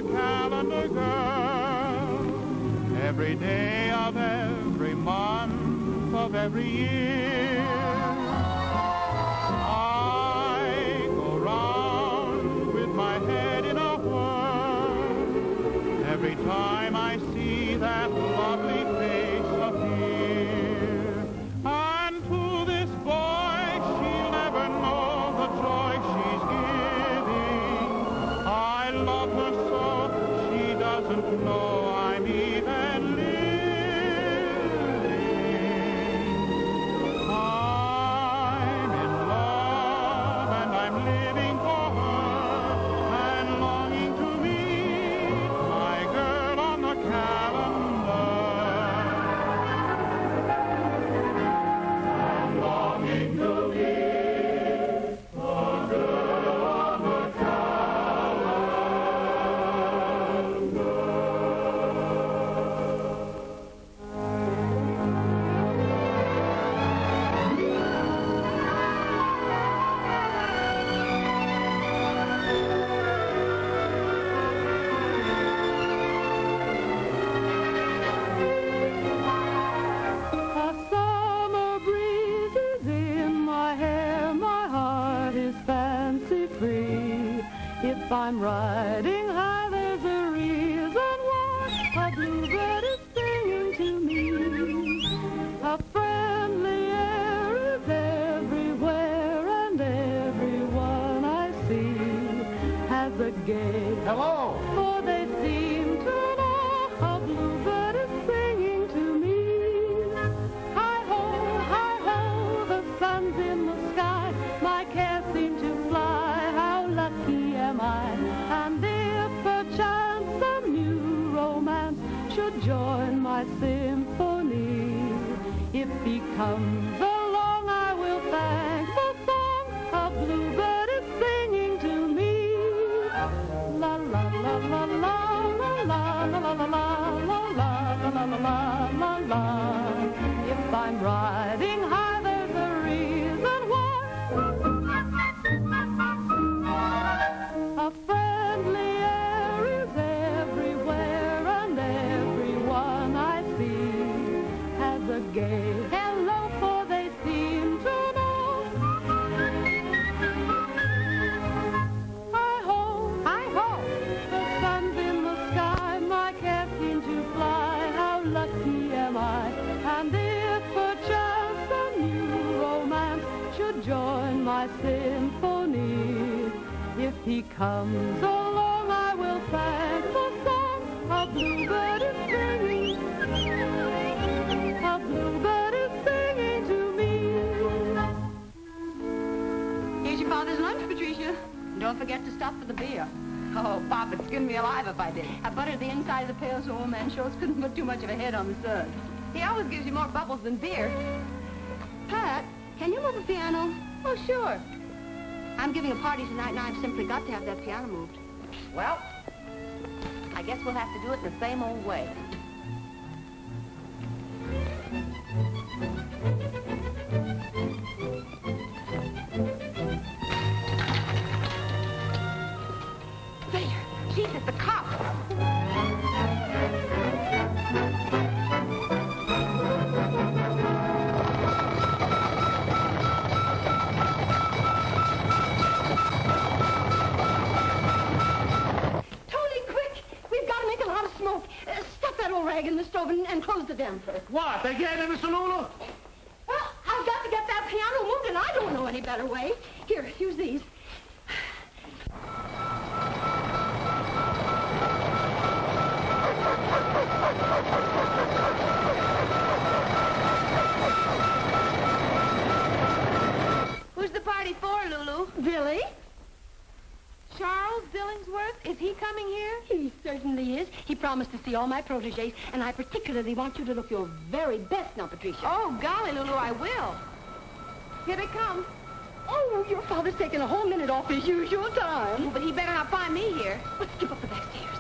the calendar, girl, every day of every month of every year. I go round with my head in a whirl every time I see that lovely face appear. And to this boy, she'll never know the joy she's giving. I love her so she doesn't know I'm even living. I'm in love and I'm living for her and longing to meet my girl on the calendar. I'm longing to meet the girl on the calendar. A summer breeze is in my hair, my heart is fancy free. If I'm riding high, there's a reason why a bluebird is singing to me. A friendly air is everywhere, and everyone I see has a gay. Hello. For they seem to know a bluebird is singing to me. Hi-ho, the sun's in the sky. My cares seem to fly. How lucky am I? And if perchance some new romance should join my symphony, if he comes along, I will thank the song a bluebird is singing to me. La la la la la la la la la la la la la la la la. If I'm riding high, there's a reason why. A friendly air is everywhere, and everyone I see has a gay hello, for they seem to know. Hi-ho, the sun's in the sky, my cares seem to fly. How lucky am I? And if perchance a new romance should join my symphony, if he comes along, I will thank the song a bluebird is singing. A bluebird is singing to me. Here's your father's lunch, Patricia. Don't forget to stop for the beer. Oh, Pop, it'd skin me alive if I did. I buttered the inside of the pail so old man Schultz couldn't put too much of a head on the sun. He always gives you more bubbles than beer. Pat, can you move a piano? Oh, sure. I'm giving a party tonight, and I've simply got to have that piano moved. Well, I guess we'll have to do it the same old way. There, Jesus, the cop. Stuff that old rag in the stove and close the damper. What? Again, Mr. Lulu? Well, I've got to get that piano moved, and I don't know any better way. Here, use these. Who's the party for, Lulu? Billy? Charles Dillingsworth? Is he coming here? He certainly is. He promised to see all my protégés, and I particularly want you to look your very best now, Patricia. Oh, golly, Lulu, I will. Here they come. Oh, your father's taking a whole minute off his usual time. But he better not find me here. Let's skip up the back stairs.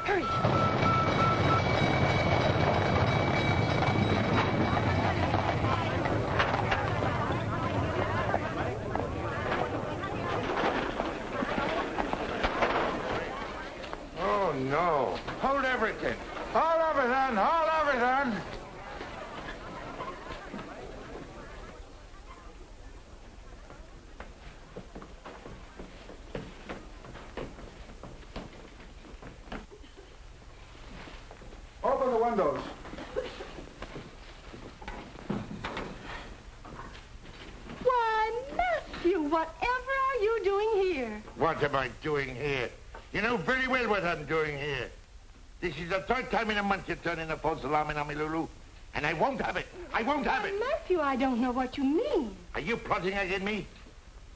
Hurry. Oh, no. Hold everything. Hold everything. Hold everything. Open the windows. Why, Matthew, whatever are you doing here? What am I doing here? You know very well what I'm doing here. This is the third time in a month you're turning a false alarm on me, Lulu. And I won't have it. I won't have it. Matthew, I don't know what you mean. Are you plotting against me?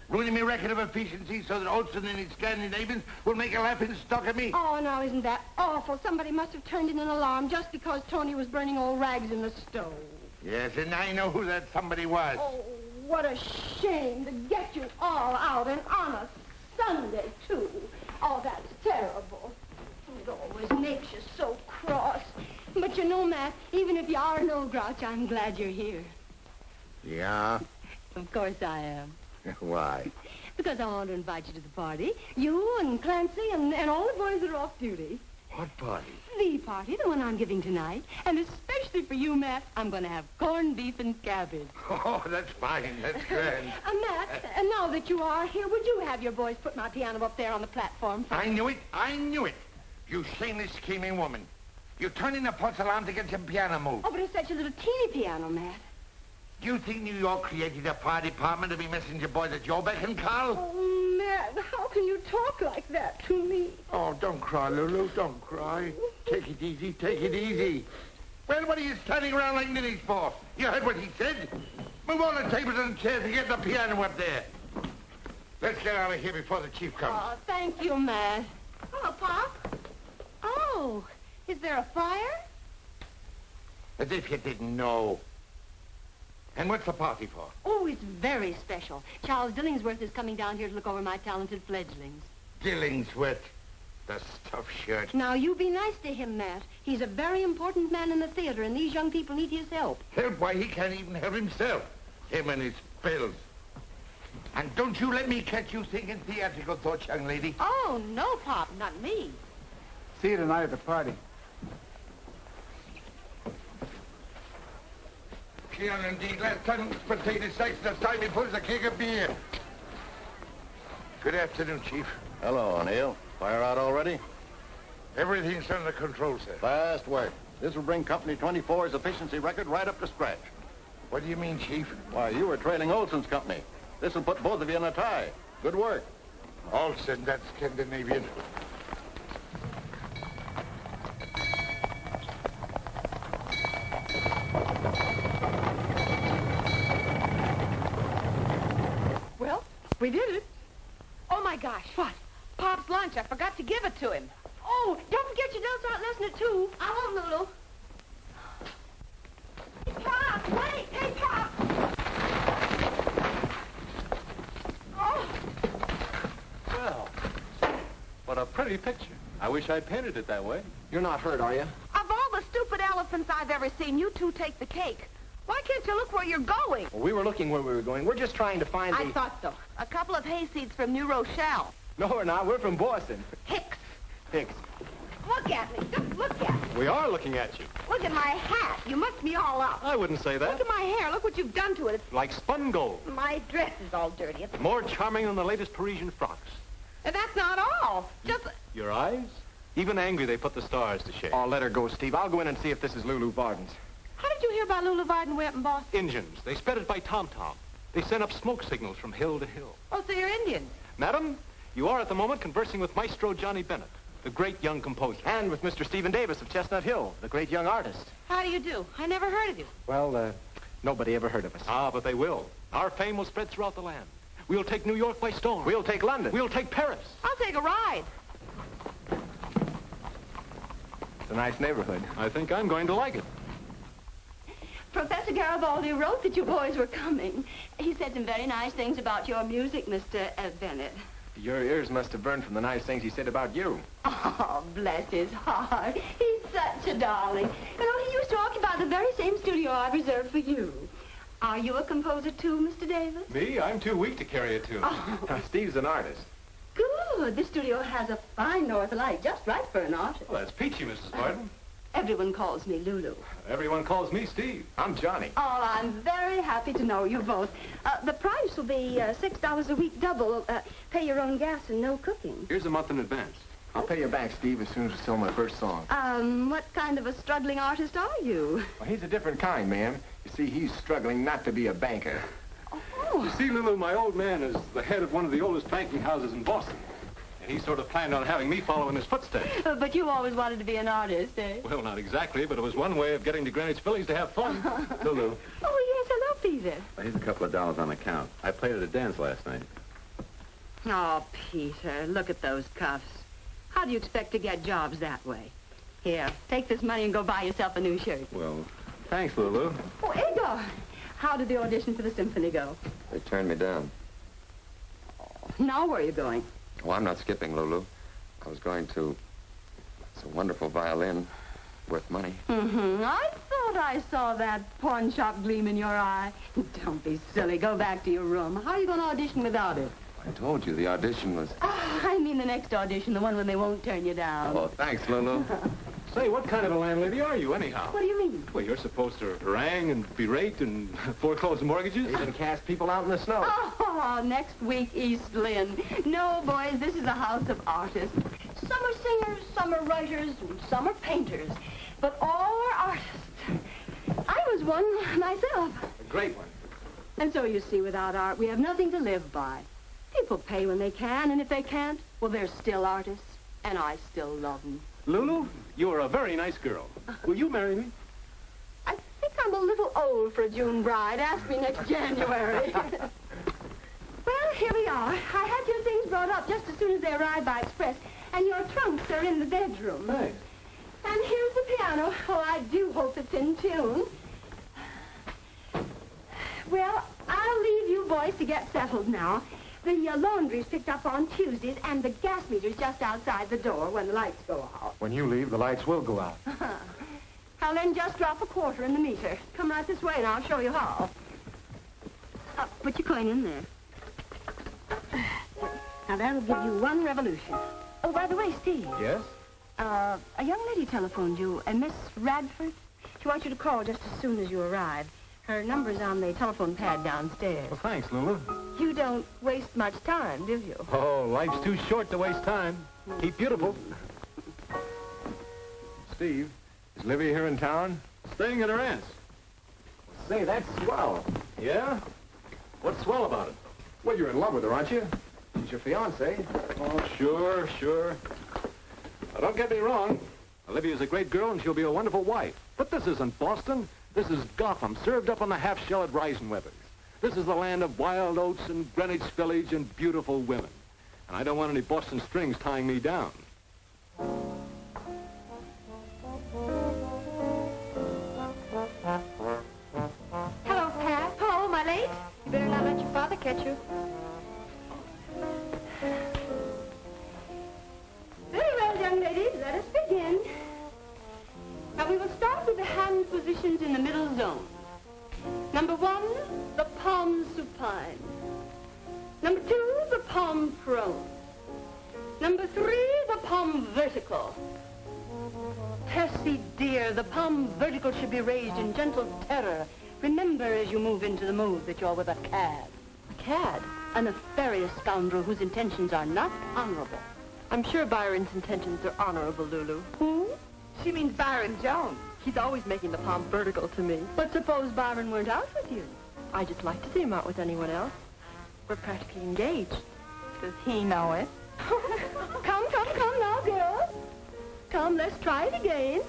Ruining my record of efficiency so that Olson and his Scandinavians will make a laughing stock of me? Oh, now, isn't that awful? Somebody must have turned in an alarm just because Tony was burning old rags in the stove. Yes, and I know who that somebody was. Oh, what a shame to get you all out and on a Sunday, too. Oh, that's terrible. It always makes you so cross. But you know, Matt, even if you are no grouch, I'm glad you're here. Yeah? Of course I am. Why? Because I want to invite you to the party. You and Clancy and all the boys that are off duty. What party? The party, the one I'm giving tonight. And especially for you, Matt, I'm going to have corned beef and cabbage. Oh, that's fine. That's grand. Matt, and now that you are here, would you have your boys put my piano up there on the platform? I knew it. I knew it. You shameless, scheming woman. You turned in a false alarm to get some piano moved. Oh, but it's such a little teeny piano, Matt. Do you think New York created a fire department to be messenger boys at your beck and call? Oh, Matt, how can you talk like that to me? Oh, don't cry, Lulu. Don't cry. Take it easy. Take it easy. Well, what are you standing around like ninnies for? You heard what he said. Move all the tables and chairs and get the piano up there. Let's get out of here before the chief comes. Oh, thank you, Matt. Hello, Pop. Oh, is there a fire? As if you didn't know. And what's the party for? Oh, it's very special. Charles Dillingsworth is coming down here to look over my talented fledglings. Dillingsworth. The stuffed shirt. Now, you be nice to him, Matt. He's a very important man in the theater, and these young people need his help. Help? Why, he can't even help himself. Him and his bills. And don't you let me catch you thinking theatrical thoughts, young lady. Oh, no, Pop, not me. See you tonight at the party. Piano indeed. Last time it was potato sacks, this time he pulls a keg of beer. Good afternoon, Chief. Hello, O'Neill. Fire out already? Everything's under control, sir. Fast work. This will bring Company 24's efficiency record right up to scratch. What do you mean, Chief? Why, you were trailing Olson's company. This will put both of you in a tie. Good work. Olson, that's Scandinavian. Well, we did it. Oh, my gosh. What? Pop's lunch. I forgot to give it to him. Oh, don't forget your notes aren't listening too. I won't, Lulu. Hey, Pop, wait! Hey, Pop! Oh! Well, what a pretty picture. I wish I'd painted it that way. You're not hurt, are you? Of all the stupid elephants I've ever seen, you two take the cake. Why can't you look where you're going? Well, we were looking where we were going. We're just trying to find I thought so. A couple of hayseeds from New Rochelle. No, we're not. We're from Boston. Hicks. Hicks. Look at me. Just look at me. We are looking at you. Look at my hat. You must be all up. I wouldn't say Look that. at my hair. Look what you've done to it. Like spun gold. My dress is all dirty. It's... More charming than the latest Parisian frocks. And that's not all. Just... Your eyes? Even angry, they put the stars to shame. Oh, let her go, Steve. I'll go in and see if this is Lulu Varden's. How did you hear about Lulu Varden way up in Boston? Engines. They spread it by tom-tom. They send up smoke signals from hill to hill. Oh, so you're Indian. Madam, you are at the moment conversing with Maestro Johnny Bennett, the great young composer. And with Mr. Stephen Davis of Chestnut Hill, the great young artist. How do you do? I never heard of you. Well, nobody ever heard of us. Ah, but they will. Our fame will spread throughout the land. We'll take New York by storm. We'll take London. We'll take Paris. I'll take a ride. It's a nice neighborhood. I think I'm going to like it. Professor Garibaldi wrote that you boys were coming. He said some very nice things about your music, Mr. Bennett. Your ears must have burned from the nice things he said about you. Oh, bless his heart. He's such a darling. You know, he used to occupy the very same studio I reserved for you. Are you a composer too, Mr. Davis? Me? I'm too weak to carry a tune. Steve's an artist. Good. good. This studio has a fine north light, just right for an artist. Well, that's peachy, Mrs. Martin. Everyone calls me Lulu. Everyone calls me Steve. I'm Johnny. Oh, I'm very happy to know you both. The price will be $6 a week double. Pay your own gas and no cooking. Here's a month in advance. I'll pay you back, Steve, as soon as I sell my first song. What kind of a struggling artist are you? Well, he's a different kind, ma'am. You see, he's struggling not to be a banker. You see, Lulu, my old man is the head of one of the oldest banking houses in Boston. And he sort of planned on having me follow in his footsteps. But you always wanted to be an artist, eh? Well, not exactly, but it was one way of getting to Greenwich Village to have fun. Lulu. Oh, yes, hello, Peter. Well, here's a couple of dollars on account. I played at a dance last night. Oh, Peter, look at those cuffs. How do you expect to get jobs that way? Here, take this money and go buy yourself a new shirt. Well, thanks, Lulu. Oh, Igor, how did the audition for the symphony go? They turned me down. Now where are you going? Oh, I'm not skipping, Lulu. I was going to... It's a wonderful violin. Worth money. I thought I saw that pawn shop gleam in your eye. Don't be silly. Go back to your room. How are you going to audition without it? I told you the audition was... I mean the next audition, the one when they won't turn you down. Oh, thanks, Lulu. Say, what kind of a landlady are you, anyhow? What do you mean? Well, you're supposed to harangue and berate and foreclose mortgages. Even cast people out in the snow. Oh, next week, East Lynn. No, boys, this is a house of artists. Some are singers, some are writers, and some are painters. But all are artists. I was one myself. A great one. And so, you see, without art, we have nothing to live by. People pay when they can, and if they can't, well, they're still artists, and I still love them. Lulu, you are a very nice girl. Will you marry me? I think I'm a little old for a June bride. Ask me next January. Well, here we are. I had your things brought up just as soon as they arrived by express, and your trunks are in the bedroom. Thanks. And here's the piano. Oh, I do hope it's in tune. Well, I'll leave you boys to get settled now. The laundry's picked up on Tuesdays, and the gas meter's just outside the door when the lights go out. When you leave, the lights will go out. I'll then just drop a quarter in the meter. Come right this way, and I'll show you how. Put your coin in there. Now, that'll give you one revolution. Oh, by the way, Steve. Yes? A young lady telephoned you, a Miss Radford. She wants you to call just as soon as you arrive. Her number's on the telephone pad downstairs. Well, thanks, Lulu. You don't waste much time, do you? Oh, life's too short to waste time. Keep beautiful. Steve, is Livy here in town? Staying at her aunt's. Say, that's swell. Yeah? What's swell about it? Well, you're in love with her, aren't you? She's your fiancée. Oh, sure, sure. Now, don't get me wrong. Olivia's a great girl, and she'll be a wonderful wife. But this isn't Boston. This is Gotham, served up on the half-shell at Reisenweber's. This is the land of wild oats and Greenwich Village and beautiful women. And I don't want any Boston strings tying me down. Hello, Pat. Oh, am I late? You better not let your father catch you. Very well, young ladies, let us begin. Now, we will start with the hand positions in the middle zone. Number 1, the palm supine. Number 2, the palm prone. Number 3, the palm vertical. Tessie, dear, the palm vertical should be raised in gentle terror. Remember as you move into the move that you're with a cad. A cad? A nefarious scoundrel whose intentions are not honorable. I'm sure Byron's intentions are honorable, Lulu. Who? She means Byron Jones. He's always making the palm vertical to me. But suppose Byron weren't out with you. I just like to see him out with anyone else. We're practically engaged. Does he know it? Come now, girls. Come, let's try it again.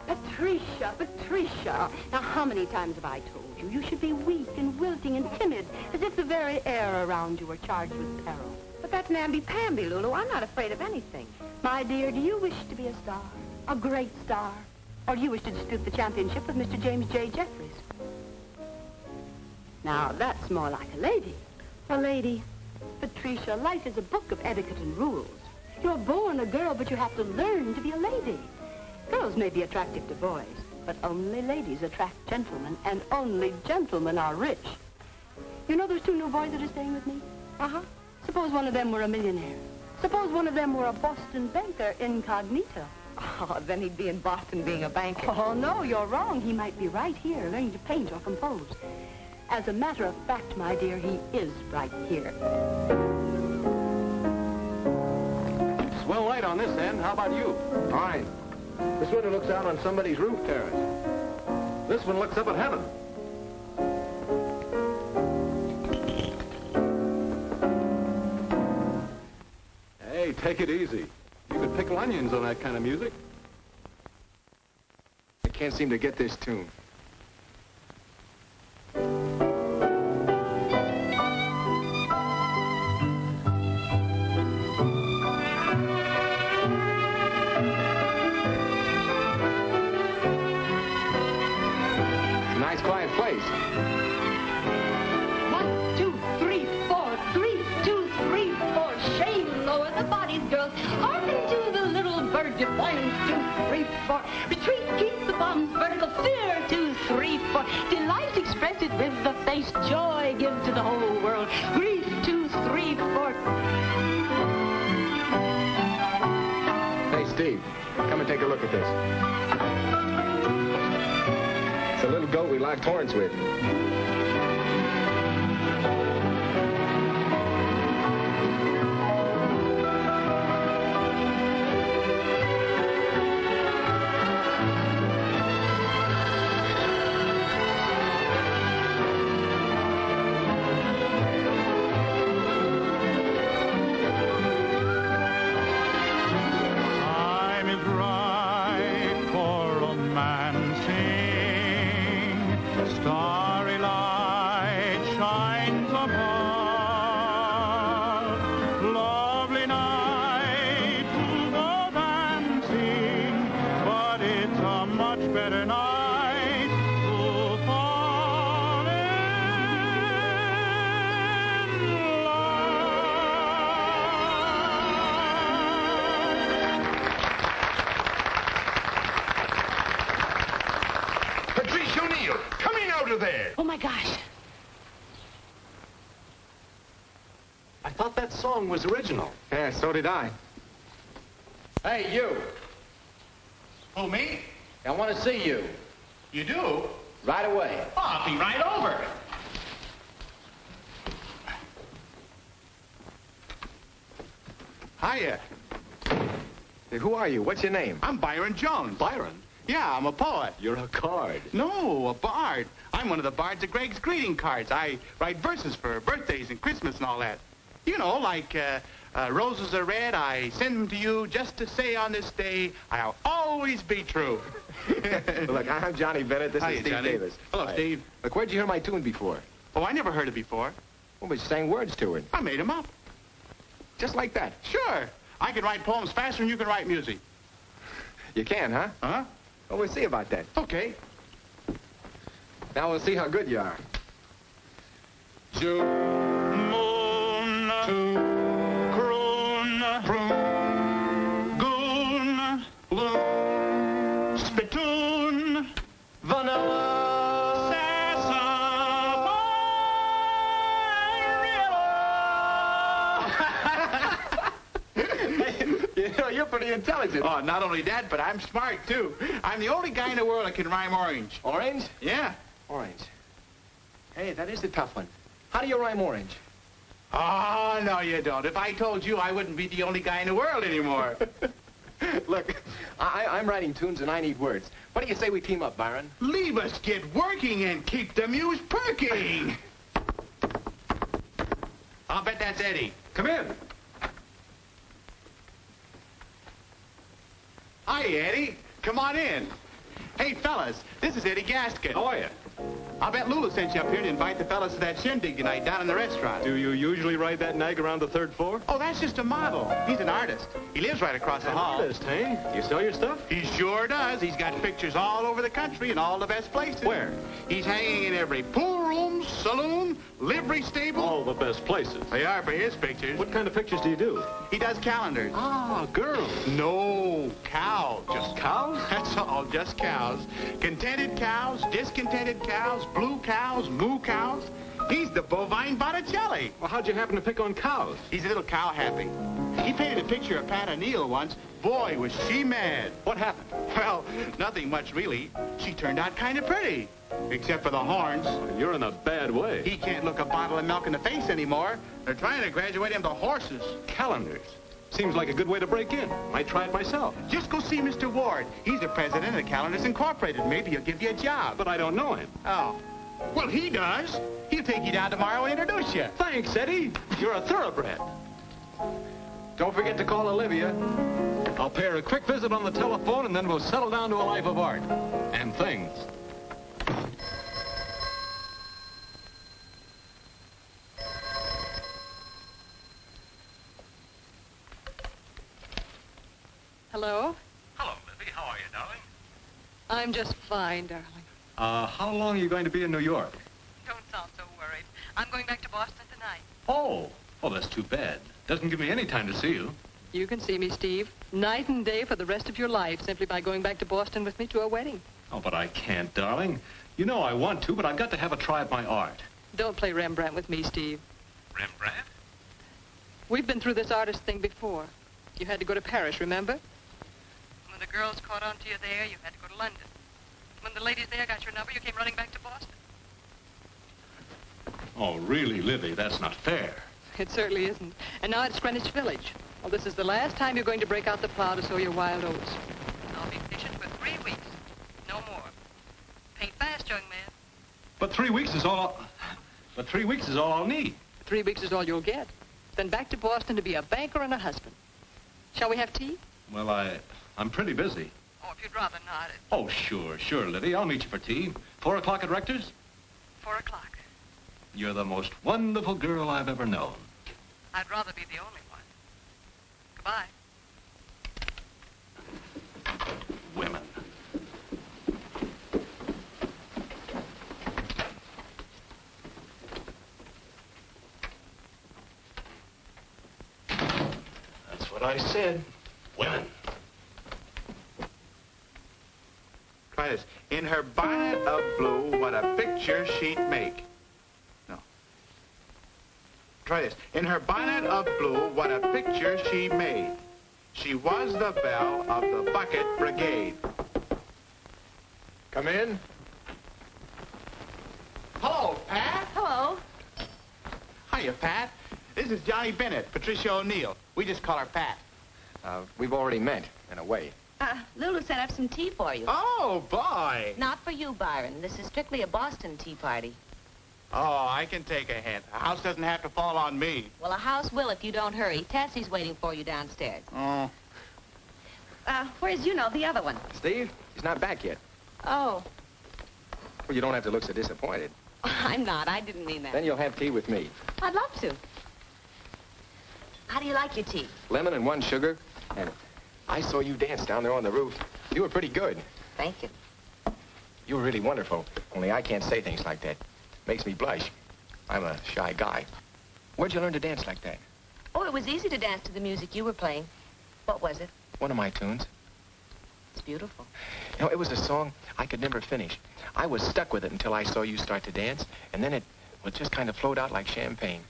Patricia. Now, how many times have I told you? You should be weak and wilting and timid, as if the very air around you were charged with peril. But that's namby-pamby, Lulu. I'm not afraid of anything. My dear, do you wish to be a star? A great star? Or do you wish to dispute the championship with Mr. James J. Jeffries? Now, that's more like a lady. A lady. Patricia, life is a book of etiquette and rules. You're born a girl, but you have to learn to be a lady. Girls may be attractive to boys, but only ladies attract gentlemen, and only gentlemen are rich. You know those 2 new boys that are staying with me? Uh-huh. Suppose one of them were a millionaire. Suppose one of them were a Boston banker incognito. Oh, then he'd be in Boston being a banker. Oh, no, you're wrong. He might be right here learning to paint or compose. As a matter of fact, my dear, he is right here. Swell light on this end. How about you? Fine. This window looks out on somebody's roof terrace. This one looks up at heaven. Hey, take it easy. You could pickle onions on that kind of music. I can't seem to get this tune. Nice quiet place. 1, 2, 3, 4. 3, 2, 3, 4. Shame lower the bodies, girls. Hearken to the little bird defiance. 2, 3, 4. Retreat, keep the bombs vertical. Fear. 2, 3, 4. Delight, express it with the face. Joy, give to the whole world. Grief. 2, 3, 4. Hey, Steve, come and take a look at this. It's a little goat we locked horns with. Time is right for romancing. Starry light shines above. Lovely night to go dancing, but it's a much better night to fall in Patrice O'Neill, coming out of there. Oh, my gosh. I thought that song was original. Yeah, so did I. Hey, you. Who, me? I want to see you. You do? Right away. Oh, I'll be right over. Hiya. Hey, who are you? What's your name? I'm Byron Jones. Byron, Yeah, I'm a poet. you're a card. No, a bard. I'm one of the bards of Greg's greeting cards. I write verses for birthdays and Christmas and all that. You know, like roses are red, I send them to you just to say on this day, I'll always be true. Look, I'm Johnny Bennett. This Hiya, is Steve Johnny. Davis. Hello, Hi. Steve. Look, where'd you hear my tune before? Oh, I never heard it before. Well, but you sang words to it. I made them up. Just like that. Sure. I can write poems faster than you can write music. You can, huh? Huh? Well, we'll see about that. Okay. Now we'll see how good you are. Moon, croon, goon, loon, spittoon, vanilla, You know, you're pretty intelligent. Oh, not only that, but I'm smart, too. I'm the only guy in the world that can rhyme orange. Orange? Yeah. Orange. Hey, that is a tough one. How do you rhyme orange? Oh, no, you don't. If I told you, I wouldn't be the only guy in the world anymore. Look, I'm writing tunes and I need words. What do you say we team up, Byron? Leave us get working and keep the muse perking. I'll bet that's Eddie. Come in. Hi, Eddie. Come on in. Hey, fellas, this is Eddie Gaskin. How are you? I'll bet Lula sent you up here to invite the fellas to that shindig tonight down in the restaurant. Do you usually ride that nag around the third floor? Oh, that's just a model. He's an artist. He lives right across the hall. Artist, hey? You sell your stuff? He sure does. He's got pictures all over the country in all the best places. Where? He's hanging in every pool room, saloon, livery stable. All the best places. They are for his pictures. What kind of pictures do you do? He does calendars. Ah, girls. No, cows. Just Cows? That's all, just cows. Contented cows, discontented cows, blue cows, moo cows. He's the bovine Botticelli. Well, how'd you happen to pick on cows? He's a little cow happy. He painted a picture of Pat O'Neill once. Boy, was she mad. What happened? Well, nothing much, really. She turned out kind of pretty. Except for the horns. You're in a bad way. He can't look a bottle of milk in the face anymore. They're trying to graduate him to horses. Calendars. Seems like a good way to break in. Might try it myself. Just go see Mr. Ward. He's the president of Calendars Incorporated. Maybe he'll give you a job. But I don't know him. Oh. Well, he does. He'll take you down tomorrow and introduce you. Thanks, Eddie. You're a thoroughbred. Don't forget to call Olivia. I'll pay her a quick visit on the telephone, and then we'll settle down to a life of art. And things. Hello? Hello, Livy. How are you, darling? I'm just fine, darling. How long are you going to be in New York? Don't sound so worried. I'm going back to Boston tonight. Oh, that's too bad. Doesn't give me any time to see you. You can see me, Steve, night and day for the rest of your life, simply by going back to Boston with me to a wedding. Oh, but I can't, darling. You know I want to, but I've got to have a try at my art. Don't play Rembrandt with me, Steve. Rembrandt? We've been through this artist thing before. You had to go to Paris, remember? When the girls caught on to you there, you had to go to London. When the ladies there got your number, you came running back to Boston. Oh, really, Livy, that's not fair. It certainly isn't. And now it's Greenwich Village. Well, this is the last time you're going to break out the plow to sow your wild oats. I'll be fishing for 3 weeks. No more. Paint fast, young man. But 3 weeks is all... But 3 weeks is all I'll need. 3 weeks is all you'll get. Then back to Boston to be a banker and a husband. Shall we have tea? Well, I'm pretty busy. Oh, if you'd rather not. Oh, sure, Livy. I'll meet you for tea. 4 o'clock at Rector's? 4 o'clock. You're the most wonderful girl I've ever known. I'd rather be the only one. Goodbye. Women. That's what I said. Women. Try this. In her bonnet of blue, what a picture she'd make. No. Try this. In her bonnet of blue, what a picture she made. She was the belle of the bucket brigade. Come in. Hello, Pat. Hello. Hiya, Pat. This is Johnny Bennett, Patricia O'Neill. We just call her Pat. We've already met, in a way. Lulu set up some tea for you. Oh, boy. Not for you, Byron. This is strictly a Boston tea party. Oh, I can take a hint. A house doesn't have to fall on me. Well, a house will if you don't hurry. Tessie's waiting for you downstairs. Oh. Where's the other one? Steve, he's not back yet. Oh. Well, you don't have to look so disappointed. I'm not. I didn't mean that. Then you'll have tea with me. I'd love to. How do you like your tea? Lemon and 1 sugar. And I saw you dance down there on the roof. You were pretty good. Thank you. You were really wonderful. Only I can't say things like that. Makes me blush. I'm a shy guy. Where'd you learn to dance like that? Oh, it was easy to dance to the music you were playing. What was it? One of my tunes. It's beautiful. You know, it was a song I could never finish. I was stuck with it until I saw you start to dance, and then it just kind of flowed out like champagne.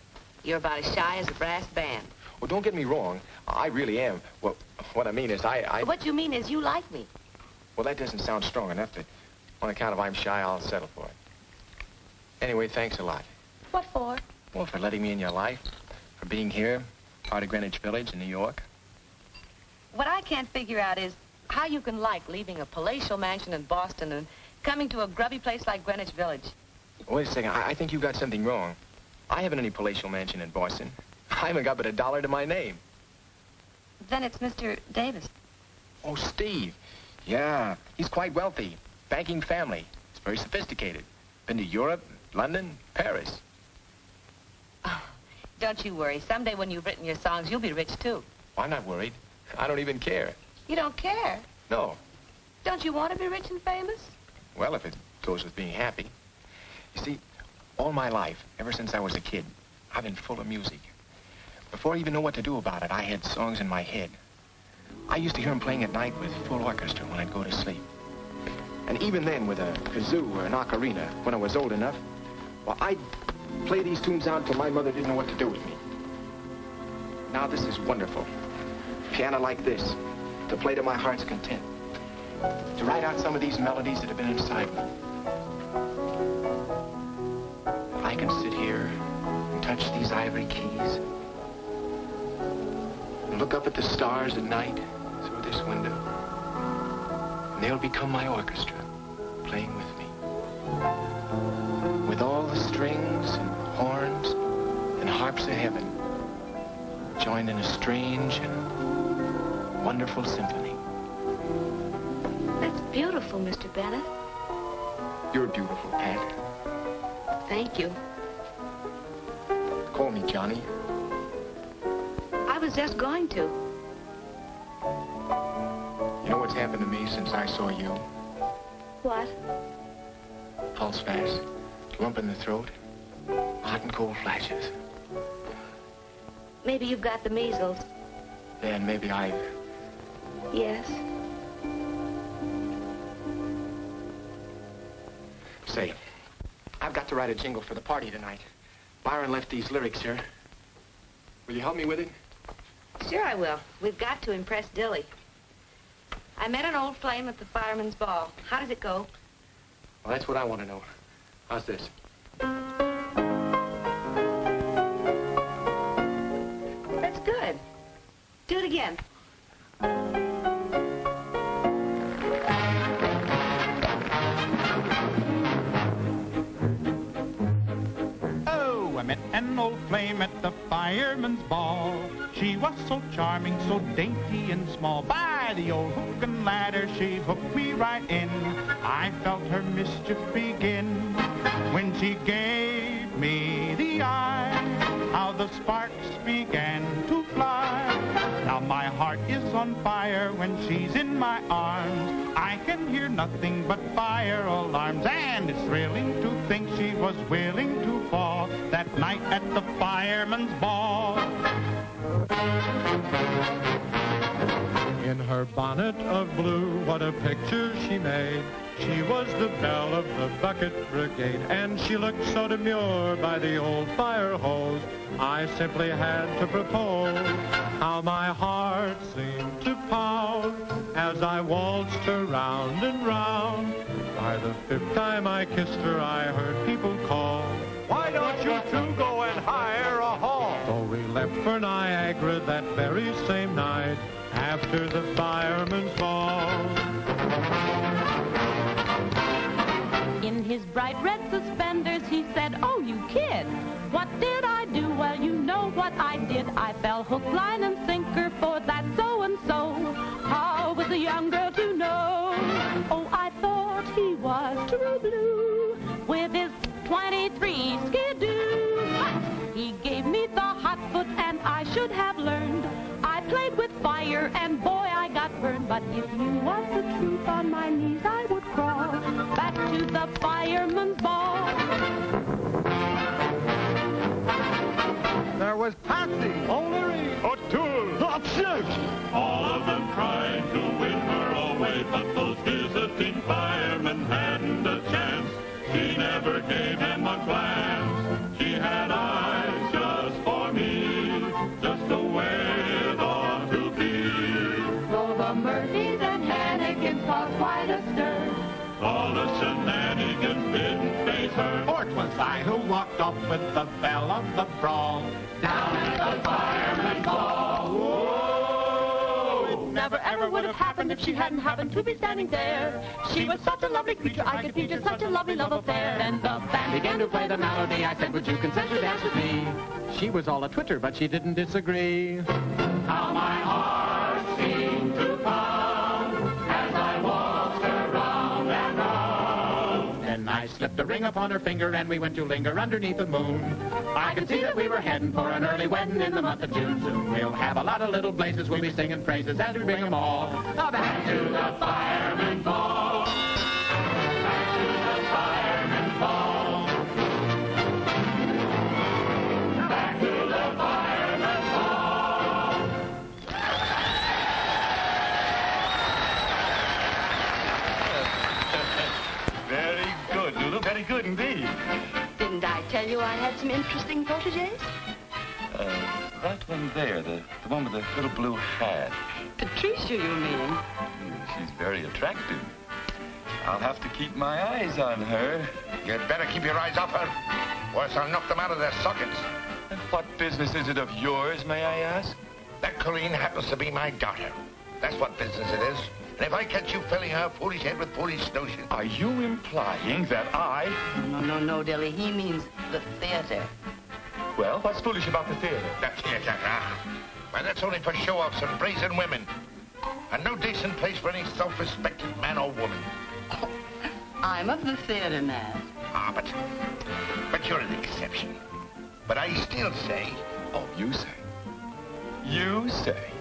You're about as shy as a brass band. Well, don't get me wrong. I really am. Well, what I mean is What you mean is you like me. Well, that doesn't sound strong enough, but on account of I'm shy, I'll settle for it. Anyway, thanks a lot. What for? Well, for letting me in your life, for being here, part of Greenwich Village in New York. What I can't figure out is how you can like leaving a palatial mansion in Boston and coming to a grubby place like Greenwich Village. Wait a second. I think you got something wrong. I haven't any palatial mansion in Boston. I haven't got but $1 to my name. Then it's Mr. Davis. Oh, Steve. Yeah, he's quite wealthy. Banking family. It's very sophisticated. Been to Europe, London, Paris. Oh, don't you worry. Someday when you've written your songs, you'll be rich, too. Well, I'm not worried. I don't even care. You don't care? No. Don't you want to be rich and famous? Well, if it goes with being happy. You see, all my life, ever since I was a kid, I've been full of music. Before I even knew what to do about it, I had songs in my head. I used to hear them playing at night with full orchestra when I'd go to sleep. And even then, with a kazoo or an ocarina, when I was old enough, well, I'd play these tunes out until my mother didn't know what to do with me. Now this is wonderful. Piano like this, to play to my heart's content. To write out some of these melodies that have been inside me. I can sit here and touch these ivory keys and look up at the stars at night through this window. And they'll become my orchestra, playing with me. With all the strings and horns and harps of heaven joined in a strange and wonderful symphony. That's beautiful, Mr. Bennett. You're beautiful, Pat. Thank you. Call me Johnny. I was just going to. You know what's happened to me since I saw you? What? Pulse fast, lump in the throat, hot and cold flashes. Maybe you've got the measles. Then maybe I've... Yes. Say, I've got to write a jingle for the party tonight. Byron left these lyrics here. Will you help me with it? Sure I will. We've got to impress Dilly. I met an old flame at the fireman's ball. How does it go? Well, that's what I want to know. How's this? That's good. Do it again. Oh, I met an old flame at the fireman's ball. She was so charming, so dainty and small. By the old hook and ladder, she hooked me right in. I felt her mischief begin when she gave me the eye. How the sparks began to fly. Now my heart is on fire when she's in my arms. I can hear nothing but fire alarms. And it's thrilling to think she was willing to fall that night at the fireman's ball. In her bonnet of blue, what a picture she made. She was the belle of the bucket brigade, and she looked so demure by the old fire hose. I simply had to propose. How my heart seemed to pound as I waltzed her round and round. By the fifth time I kissed her, I heard people call, "Why don't you two go and hire a hall?" So we left for Niagara that very same night after the fireman's ball. In his bright red suspenders, he said, "Oh, you kid, what did I do?" Well, you know what I did. I fell hook, line, and sinker for that so-and-so. How was a young girl to know? Oh, I thought he was true blue with his 23 skidoo. But he gave me the hot foot, and I should have learned. I played with fire, and boy, I got burned. But if you want the truth, on my knees I would crawl back to the fireman's ball. There was Patsy, O'Leary, O'Toole, Upshirt. All of them tried to win her away, but those visiting firemen hadn't a chance. She never gave him a glance. She had eyes just for me, just the way it ought to be. So the Murphys and Hannigans caused quite a stir. All the shenanigans didn't faze her. For 'twas I who walked off with the belle of the brawl down at the fireman's ball. Whoa! It never ever would have happened if she hadn't happened to be standing there. She was such a lovely creature, I could feature such a lovely love affair. And the band began to play the melody. I said, "Would you consent to dance with me?" She was all a twitter, but she didn't disagree. How my heart seemed to pound as I waltzed her round and round. Then I slipped a ring upon her finger, and we went to linger underneath the moon. I could see that we were heading for an early wedding in the month of June. Soon we'll have a lot of little blazes. We'll be singing praises as we bring them all back to the fireman's ball. Back to the fireman's ball. Back to the fireman's ball. Very good, Lulu. Very good indeed. Didn't I tell you I had some interesting proteges? That one there, the one with the little blue hat. Patricia, you mean? She's very attractive. I'll have to keep my eyes on her. You'd better keep your eyes off her, or else I'll knock them out of their sockets. And what business is it of yours, may I ask? That Colleen happens to be my daughter. That's what business it is. And if I catch you filling her foolish head with foolish notions... Are you implying that I... No, Dilly. He means the theater. Well, what's foolish about the theater? The theater, Why, that's only for show-offs and brazen women. And no decent place for any self-respecting man or woman. I'm of the theater, man. But you're an exception. But I still say... Oh, you say? You say?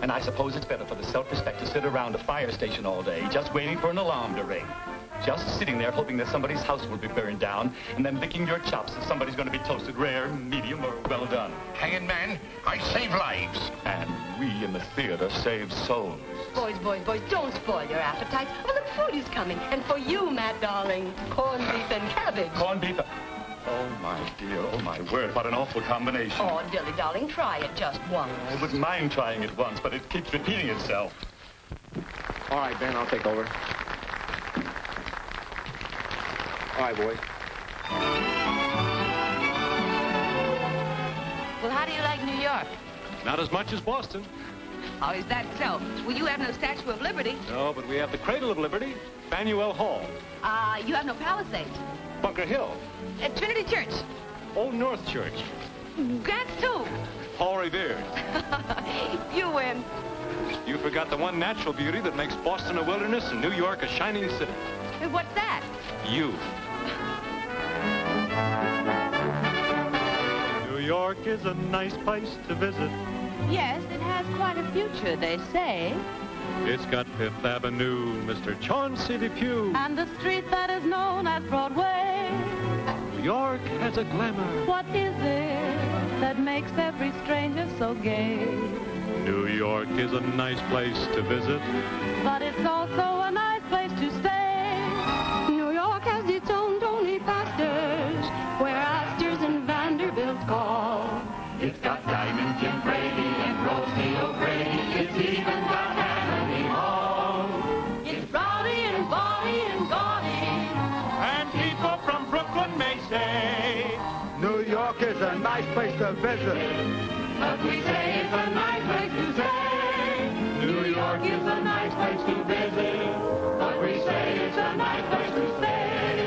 And I suppose it's better for the self-respect to sit around a fire station all day, just waiting for an alarm to ring. Just sitting there hoping that somebody's house will be burned down, and then licking your chops if somebody's going to be toasted rare, medium, or well done. Hanging man, I save lives. And we in the theater save souls. Boys, don't spoil your appetites. Oh, look, food is coming. And for you, Matt, darling, corned beef and cabbage. Corned beef? Oh, my dear, oh, my word, what an awful combination. Oh, Dilly, darling, try it just once. I wouldn't mind trying it once, but it keeps repeating itself. All right, Ben, I'll take over. All right, boys. Well, how do you like New York? Not as much as Boston. How is that so? Well, you have no Statue of Liberty. No, but we have the Cradle of Liberty, Faneuil Hall. You have no Palisades. Bunker Hill. Trinity Church. Old North Church. Grant's Tomb. Paul Revere. You win. You forgot the one natural beauty that makes Boston a wilderness and New York a shining city. What's that? You. New York is a nice place to visit. Yes, it has quite a future, they say. It's got Fifth Avenue, Mr. Chauncey Depew. And the street that is known as Broadway. New York has a glamour. What is it that makes every stranger so gay? New York is a nice place to visit. But it's also a nice place to stay. New York has its own Tony pastors, where Astors and Vanderbilts call. It's got Diamond Jim Brady and Rosie O'Grady. It's even got Tammany Hall. It's rowdy and bawdy and gaudy. And people from Brooklyn may say, New York is a nice place to visit. But we say it's a nice place to stay. New York is a nice place to visit. But we say it's a nice place to stay.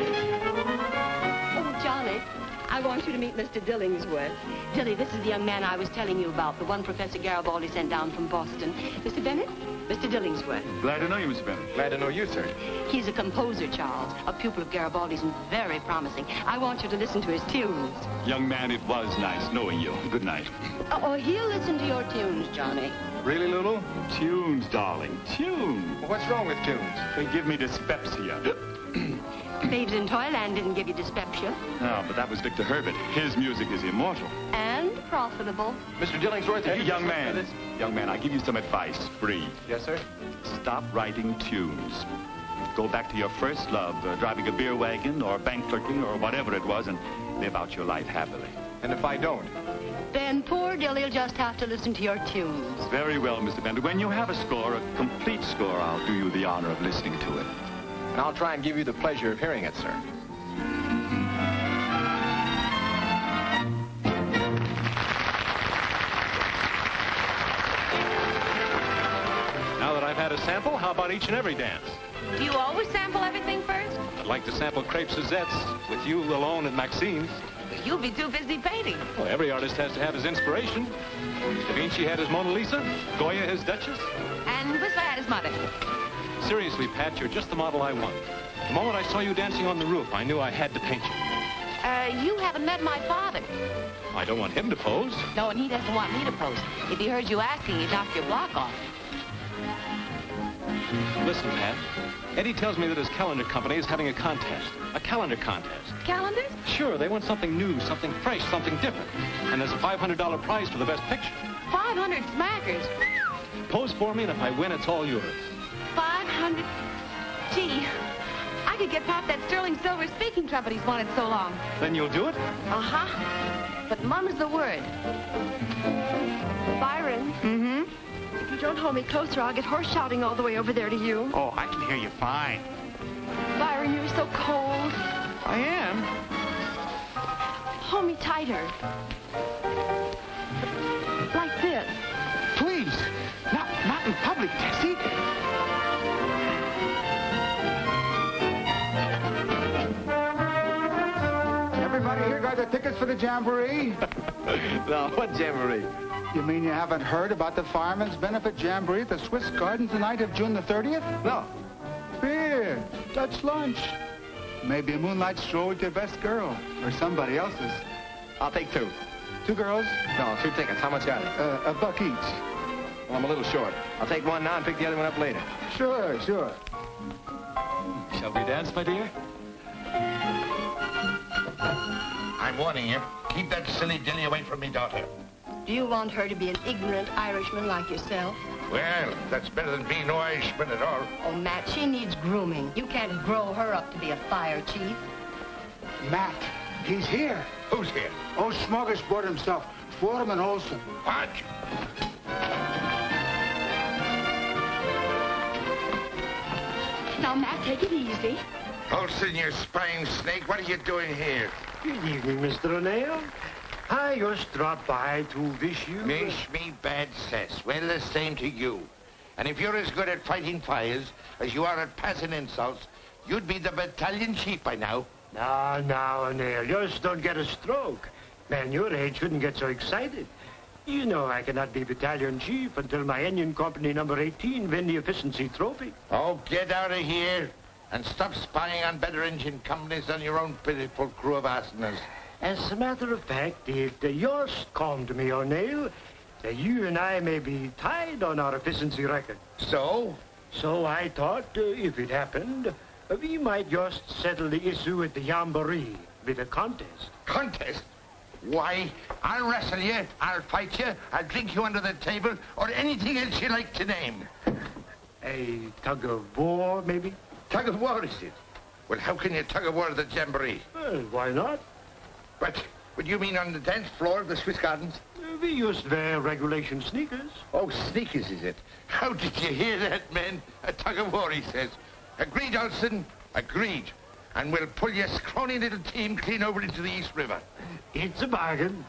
Oh, Johnny, I want you to meet Mr. Dillingsworth. Dilly, this is the young man I was telling you about, the one Professor Garibaldi sent down from Boston. Mr. Bennett, Mr. Dillingsworth. Glad to know you, Mr. Bennett. Glad to know you, sir. He's a composer, Charles, a pupil of Garibaldi's and very promising. I want you to listen to his tunes. Young man, it was nice knowing you. Good night. Oh, he'll listen to your tunes, Johnny. Really, Lulu? Tunes, darling, tunes. Well, what's wrong with tunes? They give me dyspepsia. Babes in Toyland didn't give you dyspepsia. No, but that was Victor Herbert. His music is immortal. And profitable. Mr. Dillingsworth, young man. Young man, I give you some advice, free. Yes, sir? Stop writing tunes. Go back to your first love, driving a beer wagon or bank clerking or whatever it was, and live out your life happily. And if I don't? Then poor Dilly'll just have to listen to your tunes. Very well, Mr. Bender. When you have a score, a complete score, I'll do you the honor of listening to it. And I'll try and give you the pleasure of hearing it, sir. Now that I've had a sample, how about each and every dance? Do you always sample everything first? I'd like to sample Crepe Suzette's with you alone at Maxine's. You'll be too busy painting. Well, every artist has to have his inspiration. Da Vinci had his Mona Lisa, Goya his Duchess. And Whistler had his mother. Seriously, Pat, you're just the model I want. The moment I saw you dancing on the roof, I knew I had to paint you. You haven't met my father. I don't want him to pose. No, and he doesn't want me to pose. If he heard you asking, he'd knock your block off. Listen, Pat. Eddie tells me that his calendar company is having a contest. A calendar contest. Calendars? Sure, they want something new, something fresh, something different. And there's a $500 prize for the best picture. 500 smackers. Pose for me, and if I win, it's all yours. 500. Gee, I could get Pop that sterling silver speaking trumpet he's wanted so long. Then you'll do it? Uh-huh. But mum's the word. Byron. Mm-hmm? If you don't hold me closer, I'll get horse shouting all the way over there to you. Oh, I can hear you fine. Byron, you're so cold. I am. Hold me tighter. Like this. Please. Not in public, Tessie. Everybody here got the tickets for the jamboree? No, what jamboree? You mean you haven't heard about the Fireman's Benefit Jamboree at the Swiss Gardens the night of June the 30th? No. Beer, Dutch lunch. Maybe a moonlight stroll with your best girl, or somebody else's. I'll take 2. 2 girls? No, 2 tickets. How much are they? $1 each. Well, I'm a little short. I'll take one now and pick the other one up later. Sure. Shall we dance, my dear? I'm warning you. Keep that silly dilly away from me daughter. Do you want her to be an ignorant Irishman like yourself? Well, that's better than being no Irishman at all. Oh, Matt, she needs grooming. You can't grow her up to be a fire chief. Matt, he's here. Who's here? Oh, Smorgasbord himself, Foreman Olson. What? Now, Matt, take it easy. Olson, you spying snake, what are you doing here? Good evening, Mr. O'Neill. I just dropped by to wish you... Wish me bad cess. Well, the same to you. And if you're as good at fighting fires as you are at passing insults, you'd be the battalion chief by now. Now, O'Neill, just don't get a stroke. Man your age shouldn't get so excited. You know I cannot be battalion chief until my engine company number 18 win the efficiency trophy. Oh, get out of here and stop spying on better engine companies than your own pitiful crew of arsenals. As a matter of fact, it just come to me, O'Neill, that you and I may be tied on our efficiency record. So? So I thought, if it happened, we might just settle the issue at the Jamboree with a contest. Contest? Why, I'll wrestle you, I'll fight you, I'll drink you under the table, or anything else you like to name. A tug of war, maybe? Tug of war, is it? Well, how can you tug of war at the Jamboree? Well, why not? What do you mean on the dance floor of the Swiss Gardens? We just wear regulation sneakers. Oh, sneakers, is it? How did you hear that, men? A tug of war, he says. Agreed, Olson, agreed. And we'll pull your scrawny little team clean over into the East River. It's a bargain.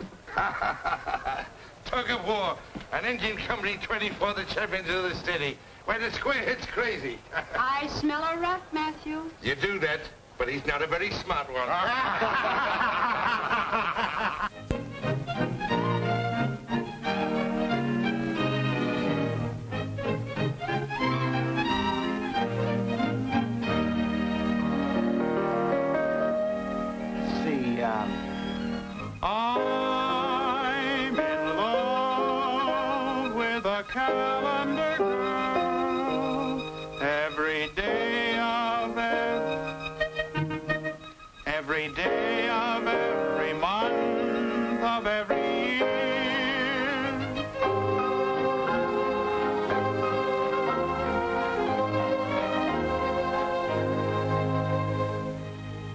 Tug of war, an engine company 24, the champions of the city. Why, the squarehead's crazy. I smell a rat, Matthew. You do that, but he's not a very smart one. I'm in love with a calendar girl. Every day of every month of every year.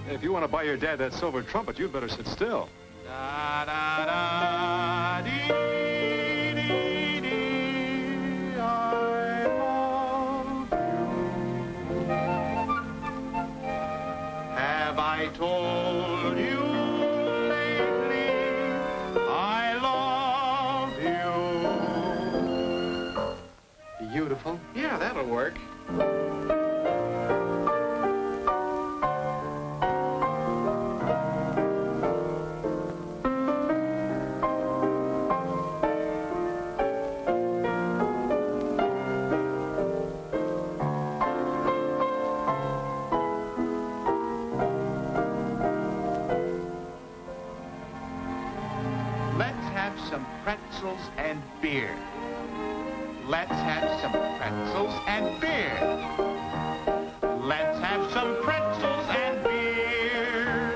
If you want to buy your dad that silver trumpet, you'd better sit still. Da da da dee dee dee. I love you. Have I told you lately I love you? Beautiful. Yeah, that'll work. Some pretzels and beer. Let's have some pretzels and beer. Let's have some pretzels and beer.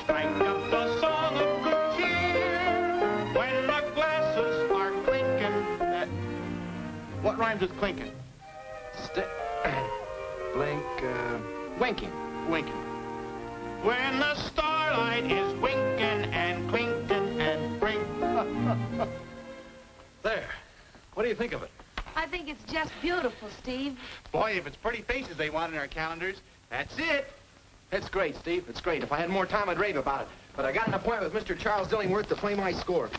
Strike up the song of good cheer when the glasses are clinking. What rhymes with clinking? Blink, Winking. Winking. When the starlight is winking and clinking and blink. There. What do you think of it? I think it's just beautiful, Steve. Boy, if it's pretty faces they want in our calendars, that's it. It's great, Steve. It's great. If I had more time, I'd rave about it. But I got an appointment with Mr. Charles Dillingworth to play my score.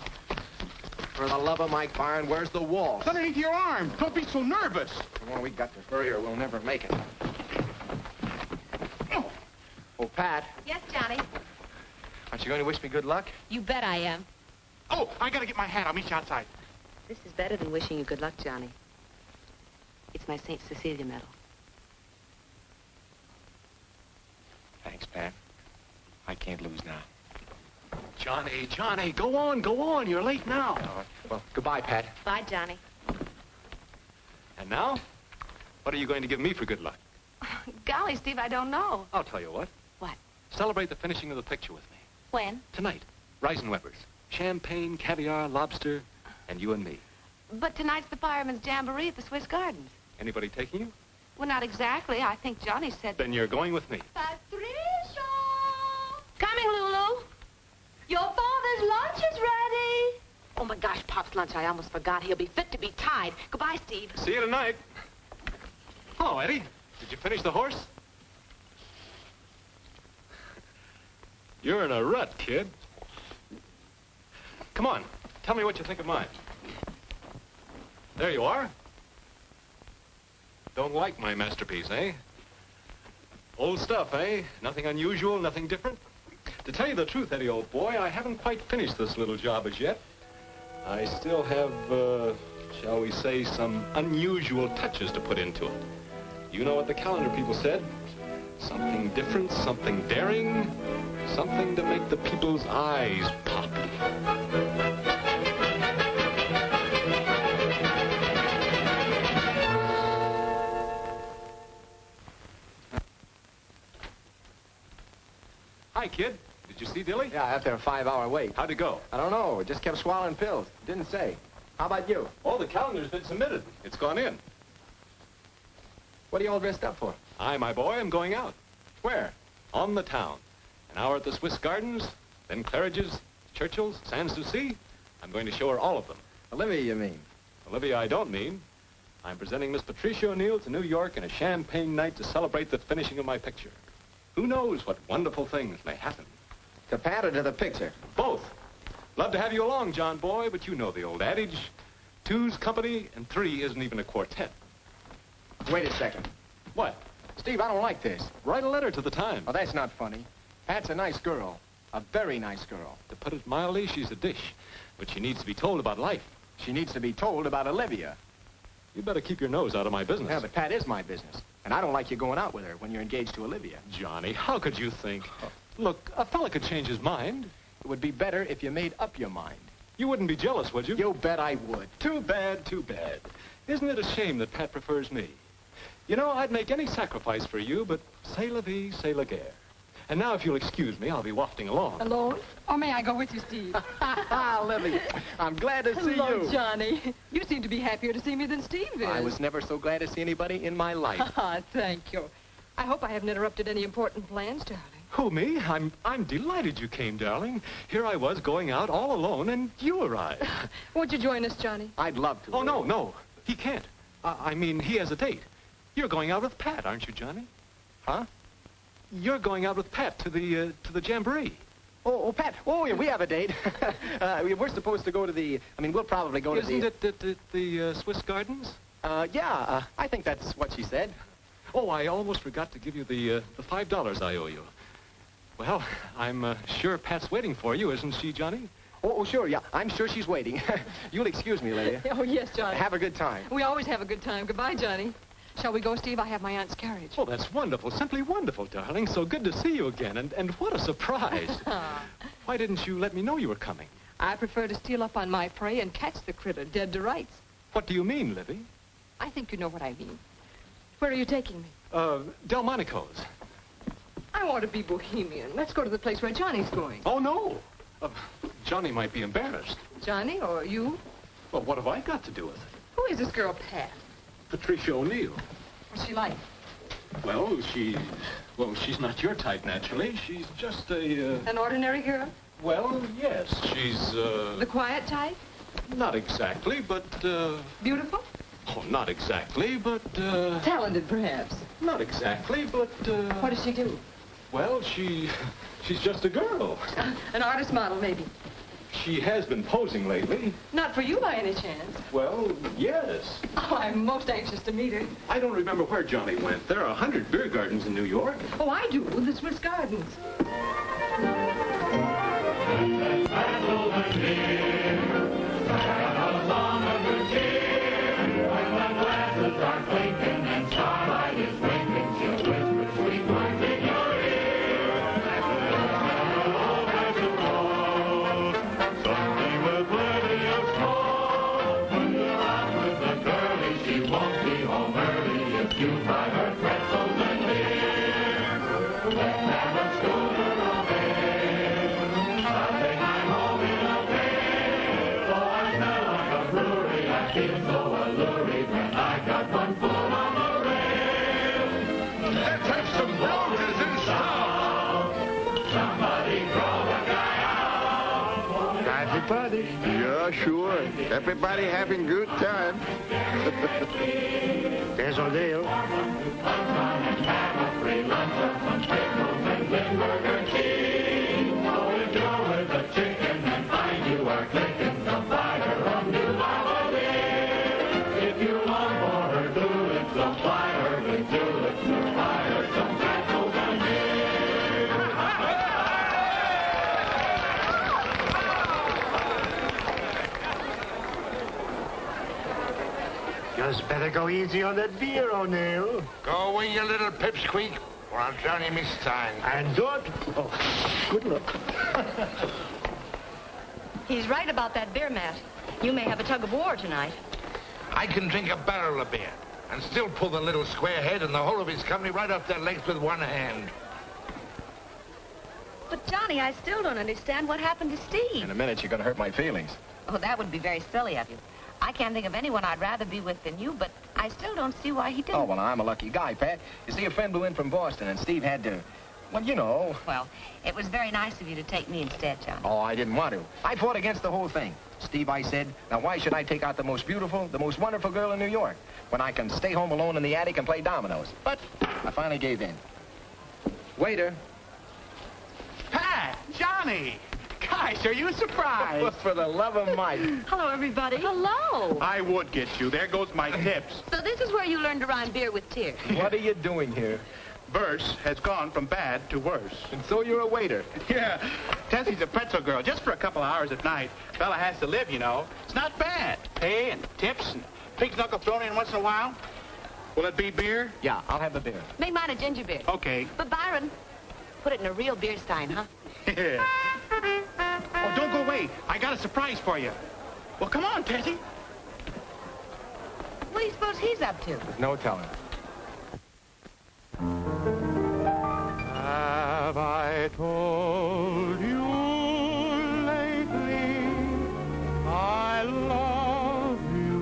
For the love of Mike Byron, where's the wall? It's underneath your arm. Don't be so nervous. Come on, we got to hurry or we'll never make it. Oh, Pat, Yes, Johnny. aren't you going to wish me good luck? You bet I am. Oh, I gotta get my hat. I'll meet you outside. This is better than wishing you good luck, Johnny. It's my St. Cecilia medal. Thanks, Pat. I can't lose now. Johnny, go on. You're late now. Well, goodbye, Pat. Bye, Johnny. And now, what are you going to give me for good luck? Golly, Steve, I don't know. I'll tell you what. What? Celebrate the finishing of the picture with me. When? Tonight. Reisenweber's. Champagne, caviar, lobster, and you and me. But tonight's the Fireman's Jamboree at the Swiss Gardens. Anybody taking you? Well, not exactly. I think Johnny said... Then you're going with me. Patricia! Coming, Lulu. Your father's lunch is ready. Oh, my gosh, Pop's lunch. I almost forgot. He'll be fit to be tied. Goodbye, Steve. See you tonight. Oh, Eddie, did you finish the horse? You're in a rut, kid. Come on, tell me what you think of mine. There you are. Don't like my masterpiece, eh? Old stuff, eh? Nothing unusual, nothing different? To tell you the truth, Eddie, old boy, I haven't quite finished this little job as yet. I still have, shall we say, some unusual touches to put into it. You know what the calendar people said? Something different, something daring, something to make the people's eyes pop. Hi, kid. Did you see Dilly? Yeah, after a 5-hour wait. How'd it go? I don't know. It just kept swallowing pills. Didn't say. How about you? Oh, the calendar's been submitted. It's gone in. What are you all dressed up for? I, my boy, am going out. Where? On the town. An hour at the Swiss Gardens, then Claridge's, Churchill's, Sans Souci. I'm going to show her all of them. Olivia, you mean? Olivia, I don't mean. I'm presenting Miss Patricia O'Neill to New York in a champagne night to celebrate the finishing of my picture. Who knows what wonderful things may happen? To Pat or to the picture? Both. Love to have you along, John boy, but you know the old adage. Two's company and three isn't even a quartet. Wait a second. What? Steve, I don't like this. Write a letter to the Times. Oh, that's not funny. Pat's a nice girl. A very nice girl. To put it mildly, she's a dish. But she needs to be told about life. She needs to be told about Olivia. You better keep your nose out of my business. Yeah, but Pat is my business. And I don't like you going out with her when you're engaged to Olivia. Johnny, how could you think? Look, a fella could change his mind. It would be better if you made up your mind. You wouldn't be jealous, would you? You bet I would. Too bad, too bad. Isn't it a shame that Pat prefers me? You know, I'd make any sacrifice for you, but c'est la vie, c'est la guerre. And now, if you'll excuse me, I'll be wafting along. Alone? Or may I go with you, Steve? Lily, I'm glad to see Hello, you. Johnny. You seem to be happier to see me than Steve is. I was never so glad to see anybody in my life. Thank you. I hope I haven't interrupted any important plans, darling. Who, me? I'm delighted you came, darling. Here I was going out all alone, and you arrived. Won't you join us, Johnny? I'd love to. Oh, no. He can't. I mean, he has a date. You're going out with Pat, aren't you, Johnny? Huh? You're going out with Pat to the jamboree. Oh, Pat. Oh, yeah, we have a date. We're supposed to go to the... I mean, we'll probably go to the... Isn't it the Swiss Gardens? Yeah, I think that's what she said. Oh, I almost forgot to give you the $5 I owe you. Well, I'm sure Pat's waiting for you, isn't she, Johnny? Oh, sure, yeah. I'm sure she's waiting. You'll excuse me, Lydia. Oh, yes, Johnny. Have a good time. We always have a good time. Goodbye, Johnny. Shall we go, Steve? I have my aunt's carriage. Oh, that's wonderful. Simply wonderful, darling. So good to see you again. And what a surprise. Why didn't you let me know you were coming? I prefer to steal up on my prey and catch the critter dead to rights. What do you mean, Livy? I think you know what I mean. Where are you taking me? Delmonico's. I want to be bohemian. Let's go to the place where Johnny's going. Oh, no. Johnny might be embarrassed. Johnny or you? Well, what have I got to do with it? Who is this girl, Pat? Patricia O'Neill. What's she like? Well, she's not your type, naturally. She's just a, An ordinary girl? Well, yes, she's, The quiet type? Not exactly, but, Beautiful? Oh, not exactly, but, Talented, perhaps? Not exactly, but, What does she do? Well, she's just a girl. An artist model, maybe? She has been posing lately. Not for you by any chance. Well, yes. Oh, I'm most anxious to meet her. I don't remember where Johnny went. There are 100 beer gardens in New York. Oh, I do. The Swiss Gardens. Are clinking and starlight is winking, she'll whisper sweet words in your ear. Something with plenty of smoke. When you're out with the girlie, she won't be home early if you buy her pretzels and beer. Let's have a schooner of ale. I'll take my home in a pail. Though I smell like a brewery, I feel so alluring when I got one foot on the rail. Let's have some roses and stuff. Somebody throw a guy out. Everybody? Yeah, sure. Everybody having good time. There's O'Neill. Have a free lunch of some pickles and Limburger cheese. So if you're with a chicken and find you are clicking, the fire on New Holiday. If you long for her tulips, so fly her with tulips or buy her some pretzels and Just better go easy on that beer, O'Neill. Go away, you little pipsqueak, or I'll drown him this time. And don't... Oh, good luck. He's right about that beer, Matt. You may have a tug of war tonight. I can drink a barrel of beer and still pull the little square head and the whole of his company right off their legs with one hand. But, Johnny, I still don't understand what happened to Steve. In a minute, you're going to hurt my feelings. Oh, that would be very silly of you. I can't think of anyone I'd rather be with than you, but I still don't see why he didn't. Oh, well, I'm a lucky guy, Pat. You see, a friend blew in from Boston, and Steve had to, well, you know. Well, it was very nice of you to take me instead, Johnny. Oh, I didn't want to. I fought against the whole thing. Steve, I said, now why should I take out the most beautiful, the most wonderful girl in New York when I can stay home alone in the attic and play dominoes? But I finally gave in. Waiter. Pat! Johnny! Gosh, are you surprised? For the love of Mike. Hello, everybody. Hello. I would get you. There goes my tips. So this is where you learned to rhyme beer with tears. What are you doing here? Verse has gone from bad to worse. And so you're a waiter. Yeah. Tessie's a pretzel girl, just for a couple hours at night. Fella has to live, you know. It's not bad. Pay and tips and pig's knuckle thrown in once in a while. Will it be beer? Yeah, I'll have the beer. Make mine a ginger beer. Okay. But, Byron, put it in a real beer stein, huh? Yeah. Oh, don't go away. I got a surprise for you. Well, come on, Tessie. What do you suppose he's up to? There's no telling. Have I told you lately I love you?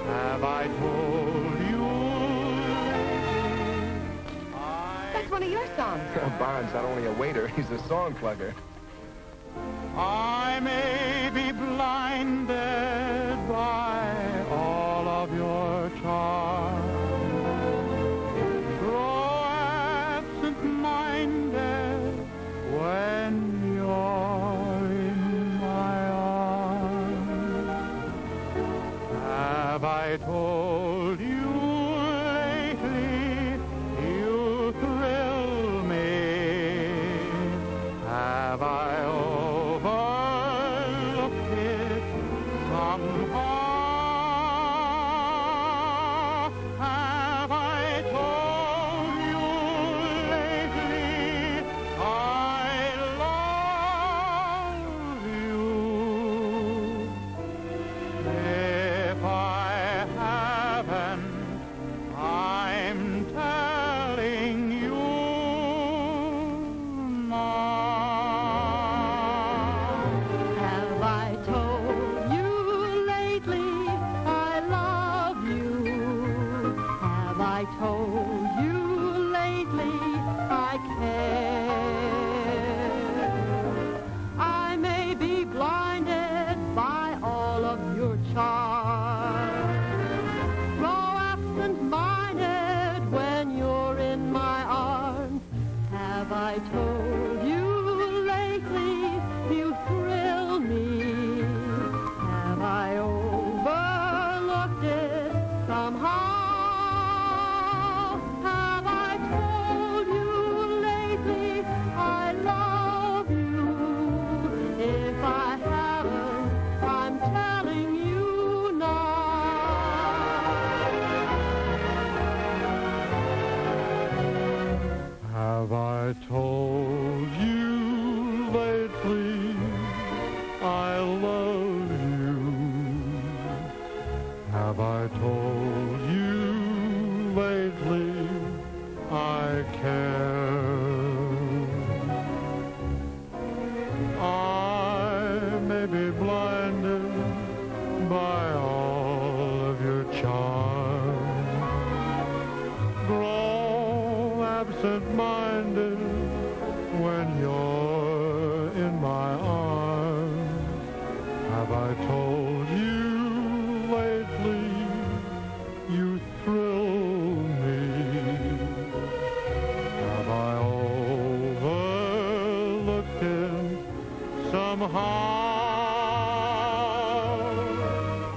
Have I told you lately That's one of your songs. Barnes not only a waiter, he's a song plugger. I may be blinded by all of your charm, grow absent-minded when you're in my arms. Have I told you lately you thrill me? Have I overlooked it somehow? Have I told you lately I love you? If I haven't, I told you lately I care? I may be blinded by all of your charms, grow absent-minded when you're in my arms. Have I told you lately you thrill me? Have I overlooked it somehow? Have I told you lately I love you? If I haven't, I'm telling you now. Have I told you lately I love you? Have I told you lately I care? I may be blinded by all of your charms, grow absent-minded when you're in my arms. Have I told you lately you thrill me? Have I overlooked it somehow?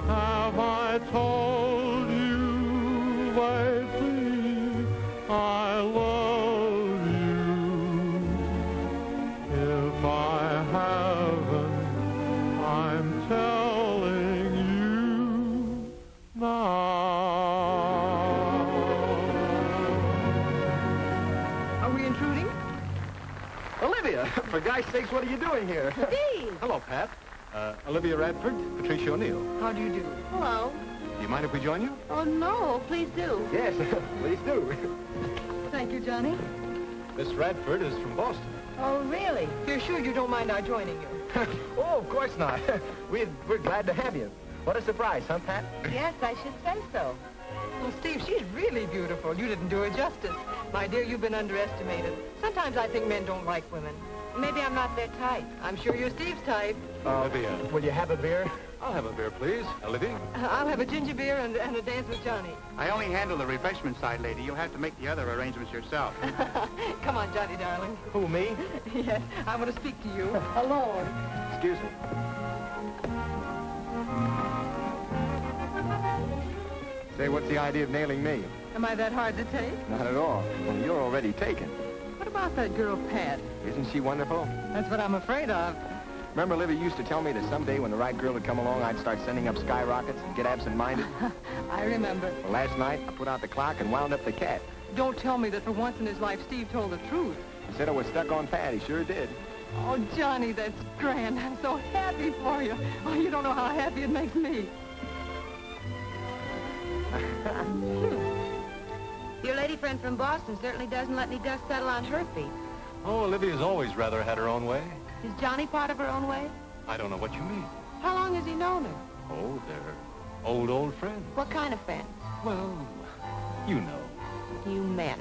Have I told you lately I love you? If I haven't, I'm telling you now. Are we intruding? Olivia, for God's sakes, what are you doing here? Steve! Hello, Pat. Olivia Radford, Patricia O'Neill. How do you do? Hello. Do you mind if we join you? Oh, no, please do. Yes, please do. Thank you, Johnny. Miss Radford is from Boston. Oh, really? You're sure you don't mind our joining you? Oh, of course not. We're glad to have you. What a surprise, huh, Pat? Yes, I should say so. Well, Steve, she's really beautiful. You didn't do her justice. My dear, you've been underestimated. Sometimes I think men don't like women. Maybe I'm not their type. I'm sure you're Steve's type. Olivia. Will you have a beer? I'll have a beer, please. Olivia? I'll have a ginger beer and a dance with Johnny. I only handle the refreshment side, lady. You'll have to make the other arrangements yourself. Come on, Johnny, darling. Who, me? Yes, I want to speak to you alone. Excuse me. Say, what's the idea of nailing me? Am I that hard to take? Not at all. Well, you're already taken. What about that girl, Pat? Isn't she wonderful? That's what I'm afraid of. Remember, Olivia used to tell me that someday when the right girl would come along, I'd start sending up skyrockets and get absent-minded? I remember. Well, last night, I put out the clock and wound up the cat. Don't tell me that for once in his life, Steve told the truth. He said I was stuck on Pat. He sure did. Oh, Johnny, that's grand. I'm so happy for you. Oh, you don't know how happy it makes me. Your lady friend from Boston certainly doesn't let any dust settle on her feet. Oh, Olivia's always rather had her own way. Is Johnny part of her own way? I don't know what you mean. How long has he known her? Oh, they're old friends. What kind of friends? Well, you know. You men.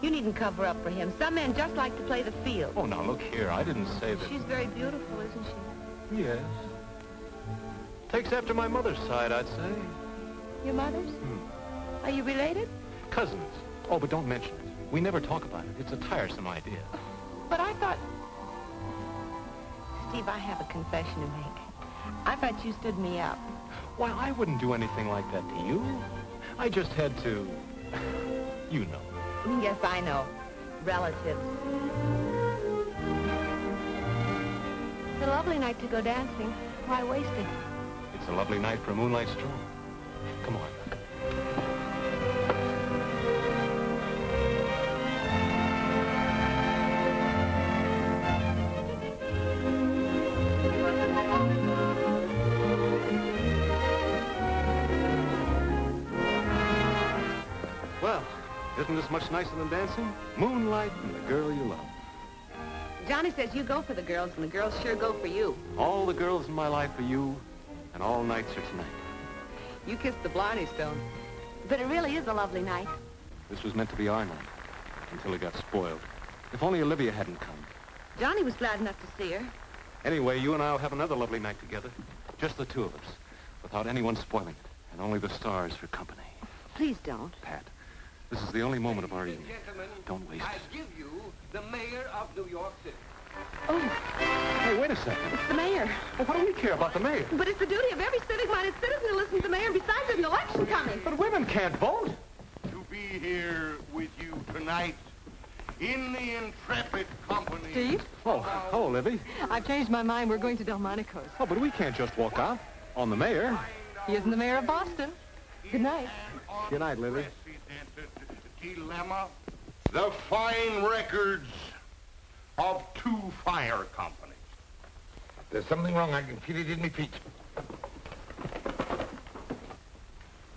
You needn't cover up for him. Some men just like to play the field. Oh, now, look here. I didn't say that. She's very beautiful, isn't she? Yes. Takes after my mother's side, I'd say. Your mother's? Are you related? Cousins. Oh, but don't mention it. We never talk about it. It's a tiresome idea. But I thought... Steve, I have a confession to make. I thought you stood me up. Why, I wouldn't do anything like that to you. I just had to... You know. Yes, I know. Relatives. It's a lovely night to go dancing. Why waste it? It's a lovely night for a moonlight stroll. Come on. Well, isn't this much nicer than dancing? Moonlight and the girl you love. Johnny says you go for the girls, and the girls sure go for you. All the girls in my life are you, and all nights are tonight. You kissed the Blarney Stone. But it really is a lovely night. This was meant to be our night, until it got spoiled. If only Olivia hadn't come. Johnny was glad enough to see her. Anyway, you and I will have another lovely night together. Just the two of us, without anyone spoiling it, and only the stars for company. Please don't. Pat, this is the only moment of our evening. Don't waste I it. give you the mayor of New York City. Oh, Hey, wait a second. it's the mayor. Well, what do we care about the mayor? But it's the duty of every civic-minded citizen to listen to the mayor, and besides, there's an election coming. But women can't vote. To be here with you tonight in the intrepid company. Steve? Oh, hello, Livy. I've changed my mind. We're going to Delmonico's. Oh, but we can't just walk out on the mayor. He isn't the mayor of Boston. Good night. Good night, Livy. Dilemma. The fine records of two fire companies. There's something wrong. I can feel it in my feet.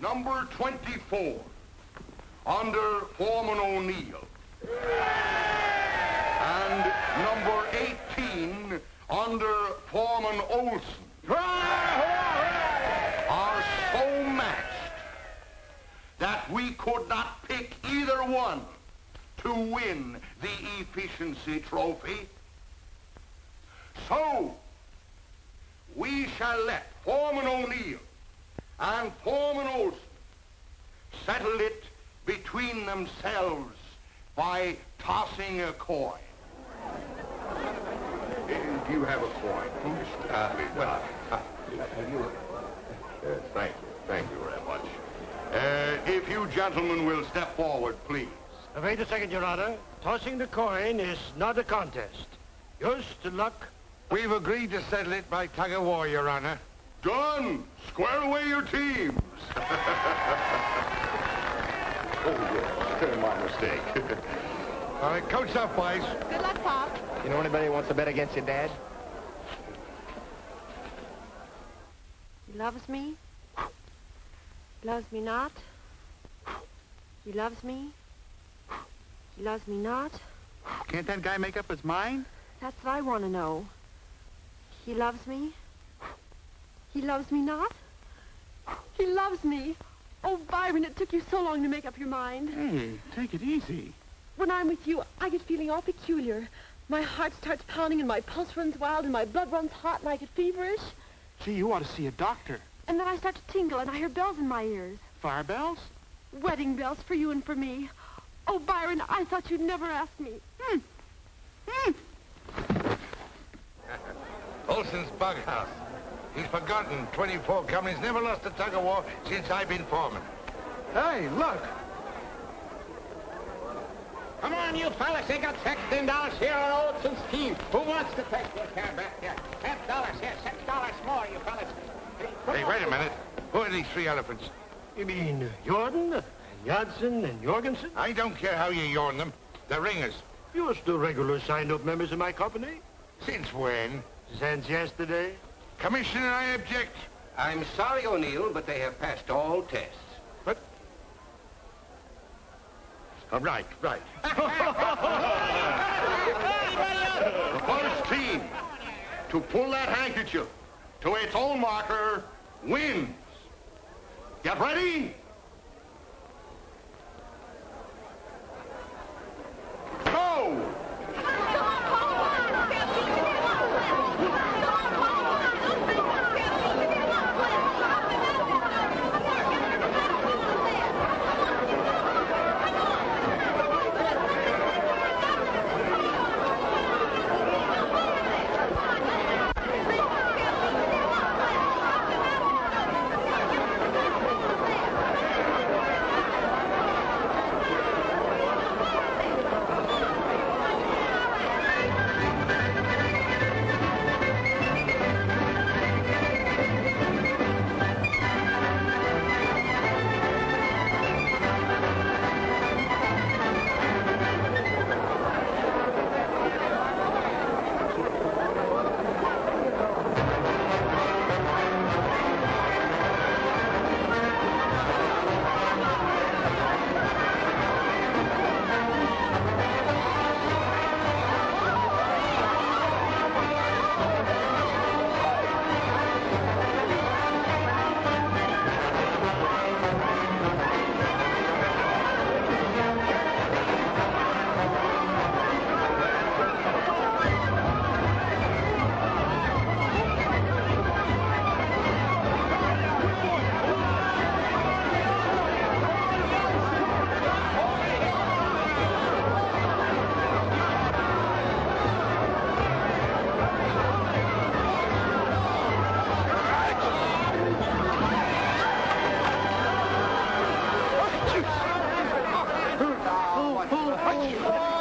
Number 24, under Foreman O'Neill. And number 18, under Foreman Olson. Are so matched that we could not pick either one to win the efficiency trophy. So, we shall let Foreman O'Neill and Foreman Olson settle it between themselves by tossing a coin. Do you have a coin? Thank you very much. If you gentlemen will step forward, please. Wait a second, Your Honor. Tossing the coin is not a contest. Yours to luck. We've agreed to settle it by tug of war, Your Honor. Done. Square away your teams. My mistake. All right, coach up, boys. Good luck, Pop. You know anybody who wants to bet against your dad? He loves me. He loves me not. He loves me. He loves me not. Can't that guy make up his mind? That's what I want to know. He loves me. He loves me not. He loves me. Oh, Byron, it took you so long to make up your mind. Hey, take it easy. When I'm with you, I get feeling all peculiar. My heart starts pounding and my pulse runs wild and my blood runs hot and I get feverish. Gee, you ought to see a doctor. And then I start to tingle and I hear bells in my ears. Fire bells? Wedding bells for you and for me. Oh, Byron, I thought you'd never ask me. Olson's bug house. He's forgotten 24 companies never lost a tug of war since I've been foreman. Hey, look. Come on, you fellas. They got $16 here on Olson's team. Who wants to take your cab back here? $10 here, $6 more, you fellas. Hey, wait a minute. Who are these three elephants? You mean Jordan, and Janssen, and Jorgensen? I don't care how you yarn them. They're ringers. You're still regular signed-up members of my company. Since when? Since yesterday. Commissioner, I object. I'm sorry, O'Neill, but they have passed all tests. But... Oh, right. The first team to pull that handkerchief to its own marker wins. Get ready? Go!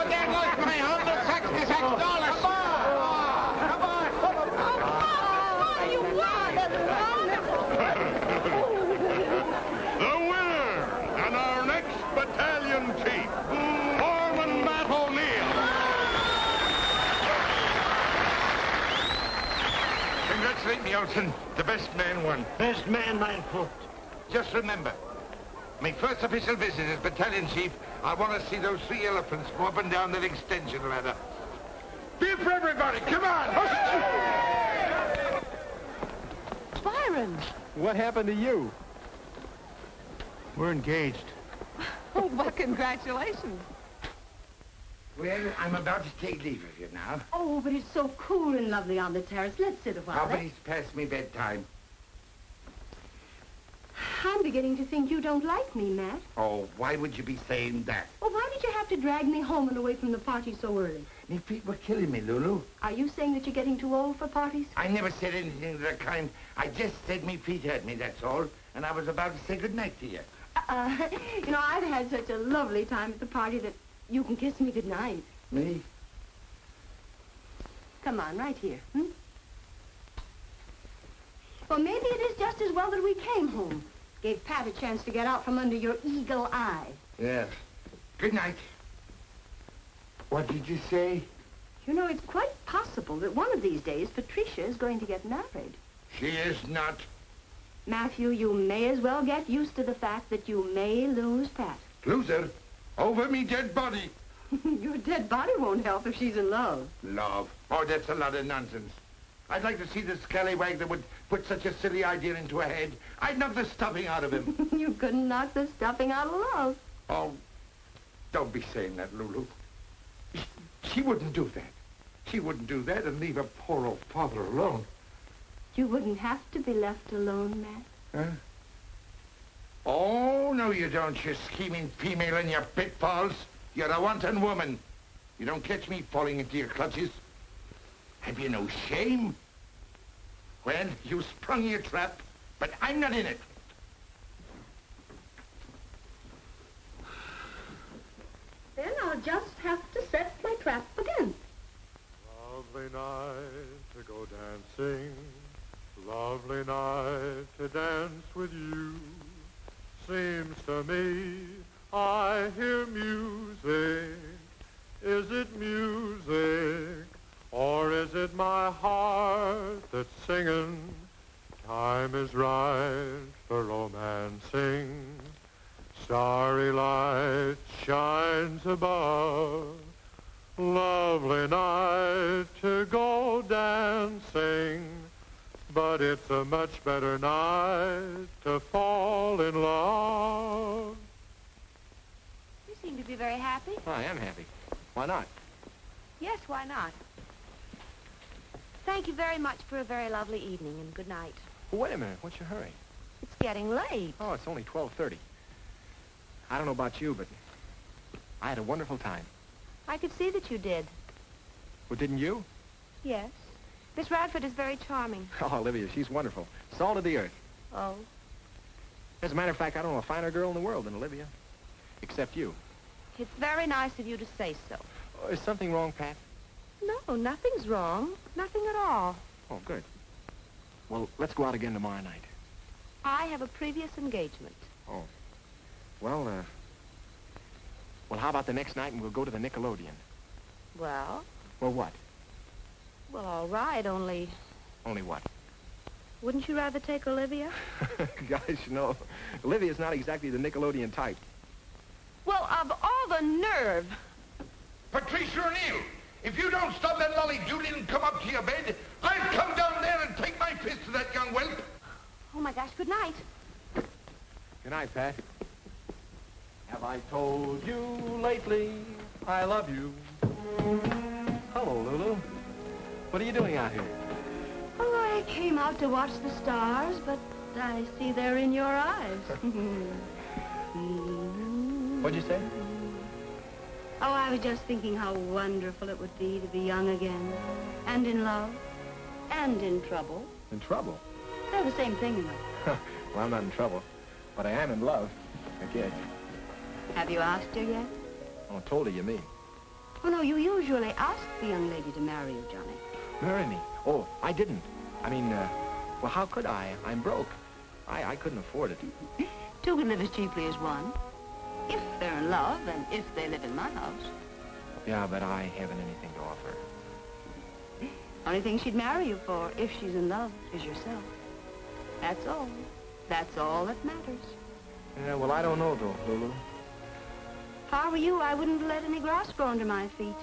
there goes my $166. Come on. You won! The winner and our next battalion chief, Foreman Matt O'Neill. Congratulate me, Olson. The best man won. Best man, my foot. Just remember, my first official visit as battalion chief, I want to see those 3 elephants go up and down that extension ladder. Beer for everybody, come on! Byron! What happened to you? We're engaged. Oh, well, congratulations. Well, I'm about to take leave of you now. Oh, but it's so cool and lovely on the terrace. Let's sit a while. Oh, but it's past me bedtime. I'm beginning to think you don't like me, Matt. Oh, why would you be saying that? Well, why did you have to drag me home and away from the party so early? Me feet were killing me, Lulu. Are you saying that you're getting too old for parties? I never said anything of the kind. I just said me feet hurt me, that's all. And I was about to say goodnight to you. You know, I've had such a lovely time at the party that you can kiss me goodnight. Me? Come on, right here. Well, maybe it is just as well that we came home. Gave Pat a chance to get out from under your eagle eye. Yes. Good night. What did you say? You know, it's quite possible that one of these days Patricia is going to get married. She is not. Matthew, you may as well get used to the fact that you may lose Pat. Lose her? Over me dead body. Your dead body won't help if she's in love. Love? Oh, that's a lot of nonsense. I'd like to see the scallywag that would put such a silly idea into her head. I'd knock the stuffing out of him. You couldn't knock the stuffing out of love. Oh, don't be saying that, Lulu. She wouldn't do that. She wouldn't do that and leave her poor old father alone. You wouldn't have to be left alone, Matt. Huh? Oh, no, you don't, you scheming female in your pitfalls. You're a wanton woman. You don't catch me falling into your clutches. Have you no shame? Well, you sprung your trap, but I'm not in it. Then I'll just have to set my trap again. Lovely night to go dancing. Lovely night to dance with you. Seems to me I hear music. Is it music? Or is it my heart that's singing? Time is right for romancing. Starry light shines above. Lovely night to go dancing. But it's a much better night to fall in love. You seem to be very happy. I am happy. Why not? Yes, why not? Thank you very much for a very lovely evening, and good night. Well, wait a minute. What's your hurry? It's getting late. Oh, it's only 12:30. I don't know about you, but I had a wonderful time. I could see that you did. Well, didn't you? Yes. Miss Radford is very charming. Oh, Olivia, she's wonderful. Salt of the earth. Oh? As a matter of fact, I don't know a finer girl in the world than Olivia. Except you. It's very nice of you to say so. Oh, is something wrong, Pat? No, nothing's wrong. Nothing at all. Oh, good. Well, let's go out again tomorrow night. I have a previous engagement. Oh. Well, how about the next night and we'll go to the Nickelodeon? Well? Well, what? Well, all right, only... Only what? Wouldn't you rather take Olivia? Gosh, no. Olivia's not exactly the Nickelodeon type. Well, of all the nerve! Patricia O'Neill, if you don't stop that lolly Judy and come up to your bed, I'll come down there and take my fist to that young whelp. Oh, my gosh, good night. Good night, Pat. Have I told you lately I love you? Hello, Lulu. What are you doing out here? Oh, I came out to watch the stars, but I see they're in your eyes. What'd you say? Oh, I was just thinking how wonderful it would be to be young again, and in love, and in trouble. In trouble? They're the same thing, you know. Well, I'm not in trouble, but I am in love. I guess. Have you asked her yet? Oh, told her, you mean? Oh, no, you usually ask the young lady to marry you, Johnny. Marry me? Oh, I didn't. I mean, well, how could I? I'm broke. I couldn't afford it. Two can live as cheaply as one. If they're in love and if they live in my house. Yeah, but I haven't anything to offer. Only thing she'd marry you for, if she's in love, is yourself. That's all. That's all that matters. Yeah, well, I don't know, though, Lulu. If I were you, I wouldn't let any grass grow under my feet.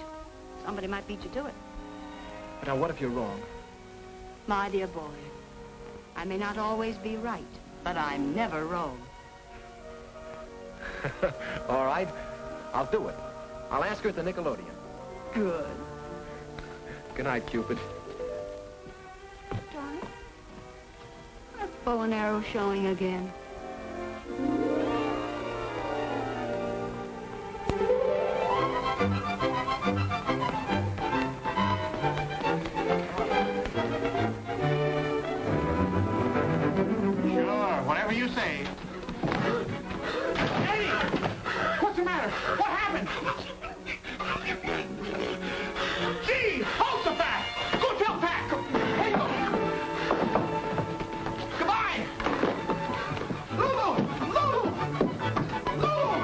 Somebody might beat you to it. But now, what if you're wrong? My dear boy, I may not always be right, but I'm never wrong. All right, I'll do it. I'll ask her at the Nickelodeon. Good. Good night, Cupid. Johnny, that bow and arrow showing again. Sure, whatever you say. Hey! What's the matter? What happened? Gee! Hold the Pat! Go tell Pat! Hey, go! Goodbye! Lulu! Lulu! Lulu!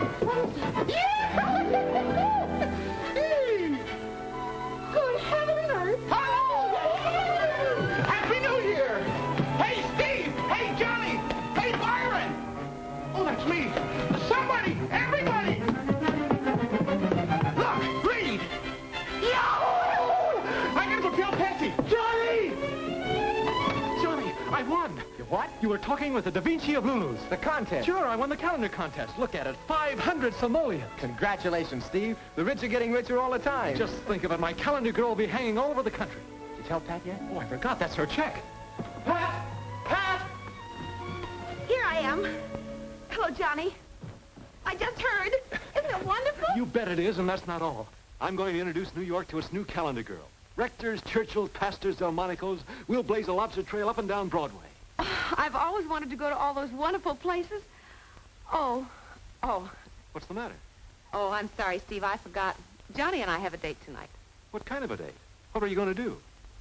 Hey! Good heaven and earth! Hello! Happy New Year! Hey, Steve! Hey, Johnny! Hey, Byron! Oh, that's me! Somebody! Everybody! Look! Read! Yo! I gotta go tell Patsy! Johnny! Johnny, I won. You what? You were talking with the Da Vinci of Lulu's. The contest? Sure, I won the calendar contest. Look at it. 500 simoleons. Congratulations, Steve. The rich are getting richer all the time. Just think of it. My calendar girl will be hanging all over the country. Did you tell Pat yet? Oh, I forgot. That's her check. Pat! Pat! Here I am. Hello, Johnny. I just heard. Isn't it wonderful? You bet it is, and that's not all. I'm going to introduce New York to its new calendar girl. Rectors, Churchills, Pastors, Delmonicos. We'll blaze a lobster trail up and down Broadway. I've always wanted to go to all those wonderful places. Oh. What's the matter? Oh, I'm sorry, Steve. I forgot. Johnny and I have a date tonight. What kind of a date? What are you going to do?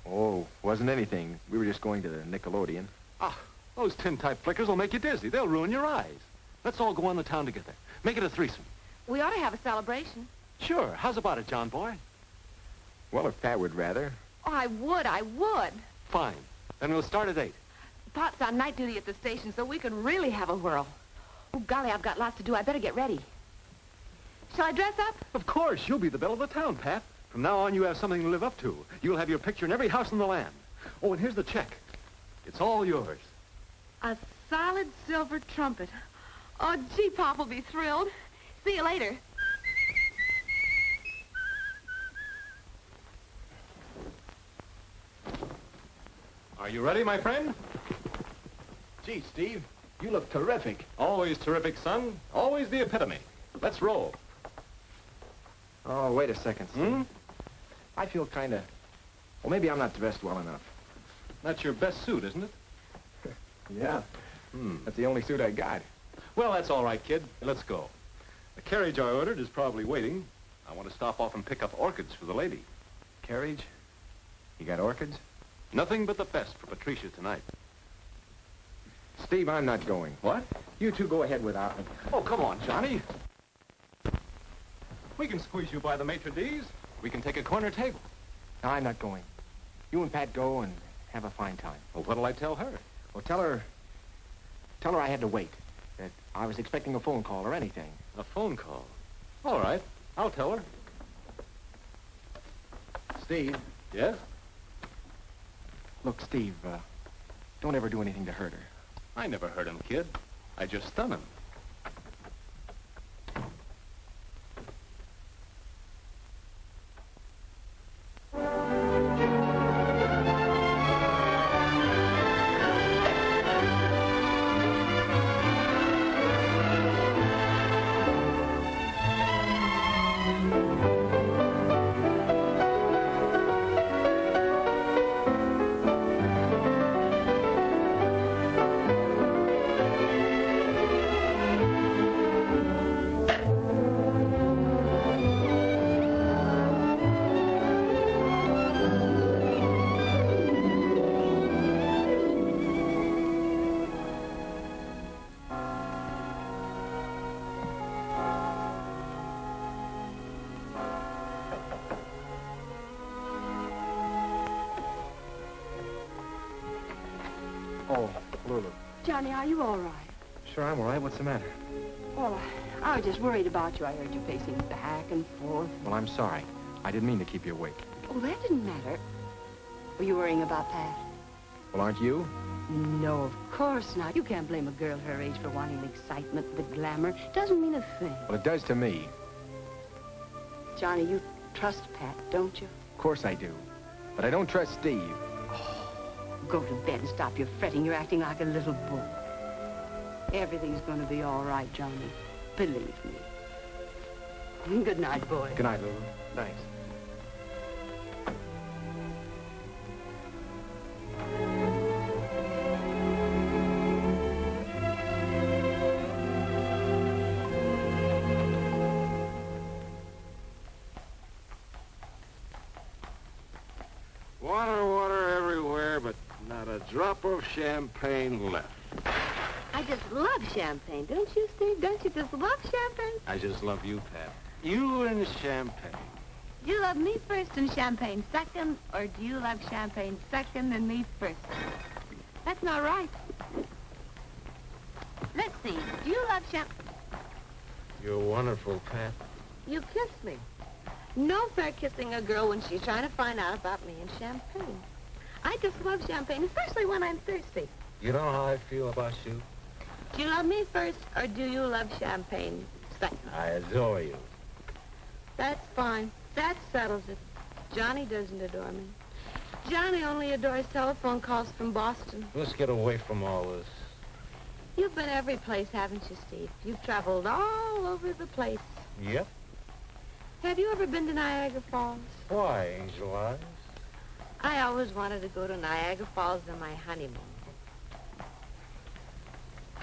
Oh, wasn't anything. We were just going to the Nickelodeon. Ah, those tintype flickers will make you dizzy. They'll ruin your eyes. Let's all go on the town together. Make it a threesome. We ought to have a celebration. Sure. How's about it, John boy? Well, if Pat would rather. Oh, I would. Fine. Then we'll start at 8. Pot's on night duty at the station, so we can really have a whirl. Oh, golly, I've got lots to do. I better get ready. Shall I dress up? Of course. You'll be the belle of the town, Pat. From now on, you have something to live up to. You'll have your picture in every house in the land. Oh, and here's the check. It's all yours. A solid silver trumpet. Oh, gee, Pop will be thrilled. See you later. Are you ready, my friend? Gee, Steve, you look terrific. Always terrific, son. Always the epitome. Let's roll. Oh, wait a second, Steve. I feel kind of... Well, maybe I'm not dressed well enough. That's your best suit, isn't it? Yeah. That's the only suit I got. Well, that's all right, kid. Let's go. The carriage I ordered is probably waiting. I want to stop off and pick up orchids for the lady. Carriage? You got orchids? Nothing but the best for Patricia tonight. Steve, I'm not going. What? You two go ahead without me. Oh, come on, Johnny. We can squeeze you by the maitre d's. We can take a corner table. No, I'm not going. You and Pat go and have a fine time. Well, what'll I tell her? Well, tell her I had to wait. That I was expecting a phone call or anything. A phone call? All right. I'll tell her. Steve. Yes? Look, Steve, don't ever do anything to hurt her. I never hurt him, kid. I just stun him. Lulu. Johnny, are you all right? Sure, I'm all right. What's the matter? Well, I was just worried about you. I heard you pacing back and forth. Well, I'm sorry. I didn't mean to keep you awake. Oh, that didn't matter. Were you worrying about Pat? Well, aren't you? No, of course not. You can't blame a girl her age for wanting the excitement, the glamour. Doesn't mean a thing. Well, it does to me. Johnny, you trust Pat, don't you? Of course I do. But I don't trust Steve. Go to bed and stop your fretting. You're acting like a little boy. Everything's going to be all right, Johnny. Believe me. Good night, boy. Good night, Lulu. Thanks. Water everywhere, but not a drop of champagne left. I just love champagne, don't you, Steve? Don't you just love champagne? I just love you, Pat. You and champagne. Do you love me first and champagne second, or do you love champagne second and me first? That's not right. Let's see. Do you love champagne? You're wonderful, Pat. You kiss me. No fair kissing a girl when she's trying to find out about me and champagne. I just love champagne, especially when I'm thirsty. You know how I feel about you? Do you love me first, or do you love champagne second? I adore you. That's fine. That settles it. Johnny doesn't adore me. Johnny only adores telephone calls from Boston. Let's get away from all this. You've been every place, haven't you, Steve? You've traveled all over the place. Yep. Have you ever been to Niagara Falls? Why, Angel Eyes? I always wanted to go to Niagara Falls on my honeymoon.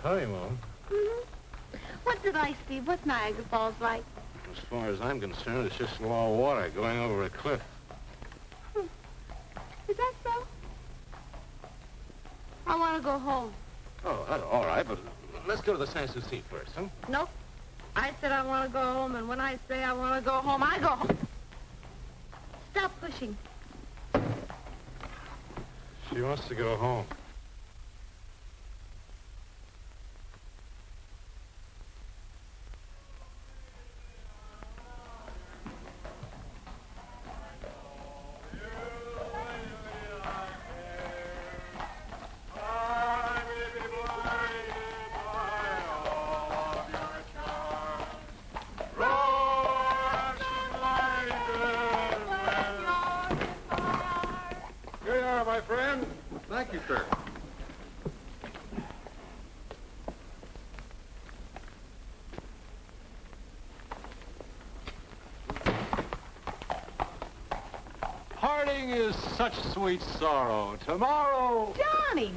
Honeymoon? Mm-hmm. What did I, Steve? What's Niagara Falls like? As far as I'm concerned, it's just raw water going over a cliff. Is that so? I want to go home. Oh, that's all right, but let's go to the Sans Souci first, huh? Nope. I said I want to go home, and when I say I want to go home, I go home. Stop pushing. She wants to go home. Here you are, my friend. Thank you, sir. Parting is such sweet sorrow. Tomorrow... Johnny!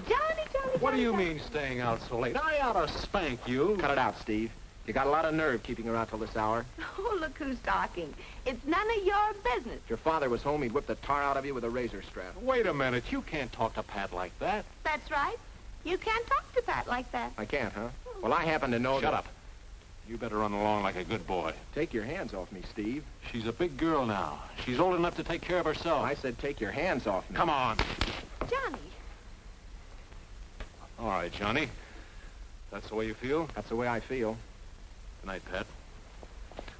What do you mean staying out so late? I ought to spank you. Cut it out, Steve. You got a lot of nerve keeping her out till this hour. Oh, look who's talking. It's none of your business. If your father was home, he'd whip the tar out of you with a razor strap. Wait a minute. You can't talk to Pat like that. That's right. You can't talk to Pat like that. I can't, huh? Well, I happen to know Shut up. You better run along like a good boy. Take your hands off me, Steve. She's a big girl now. She's old enough to take care of herself. I said take your hands off me. Come on. Johnny. All right, Johnny. That's the way you feel? That's the way I feel. Good night, Pat.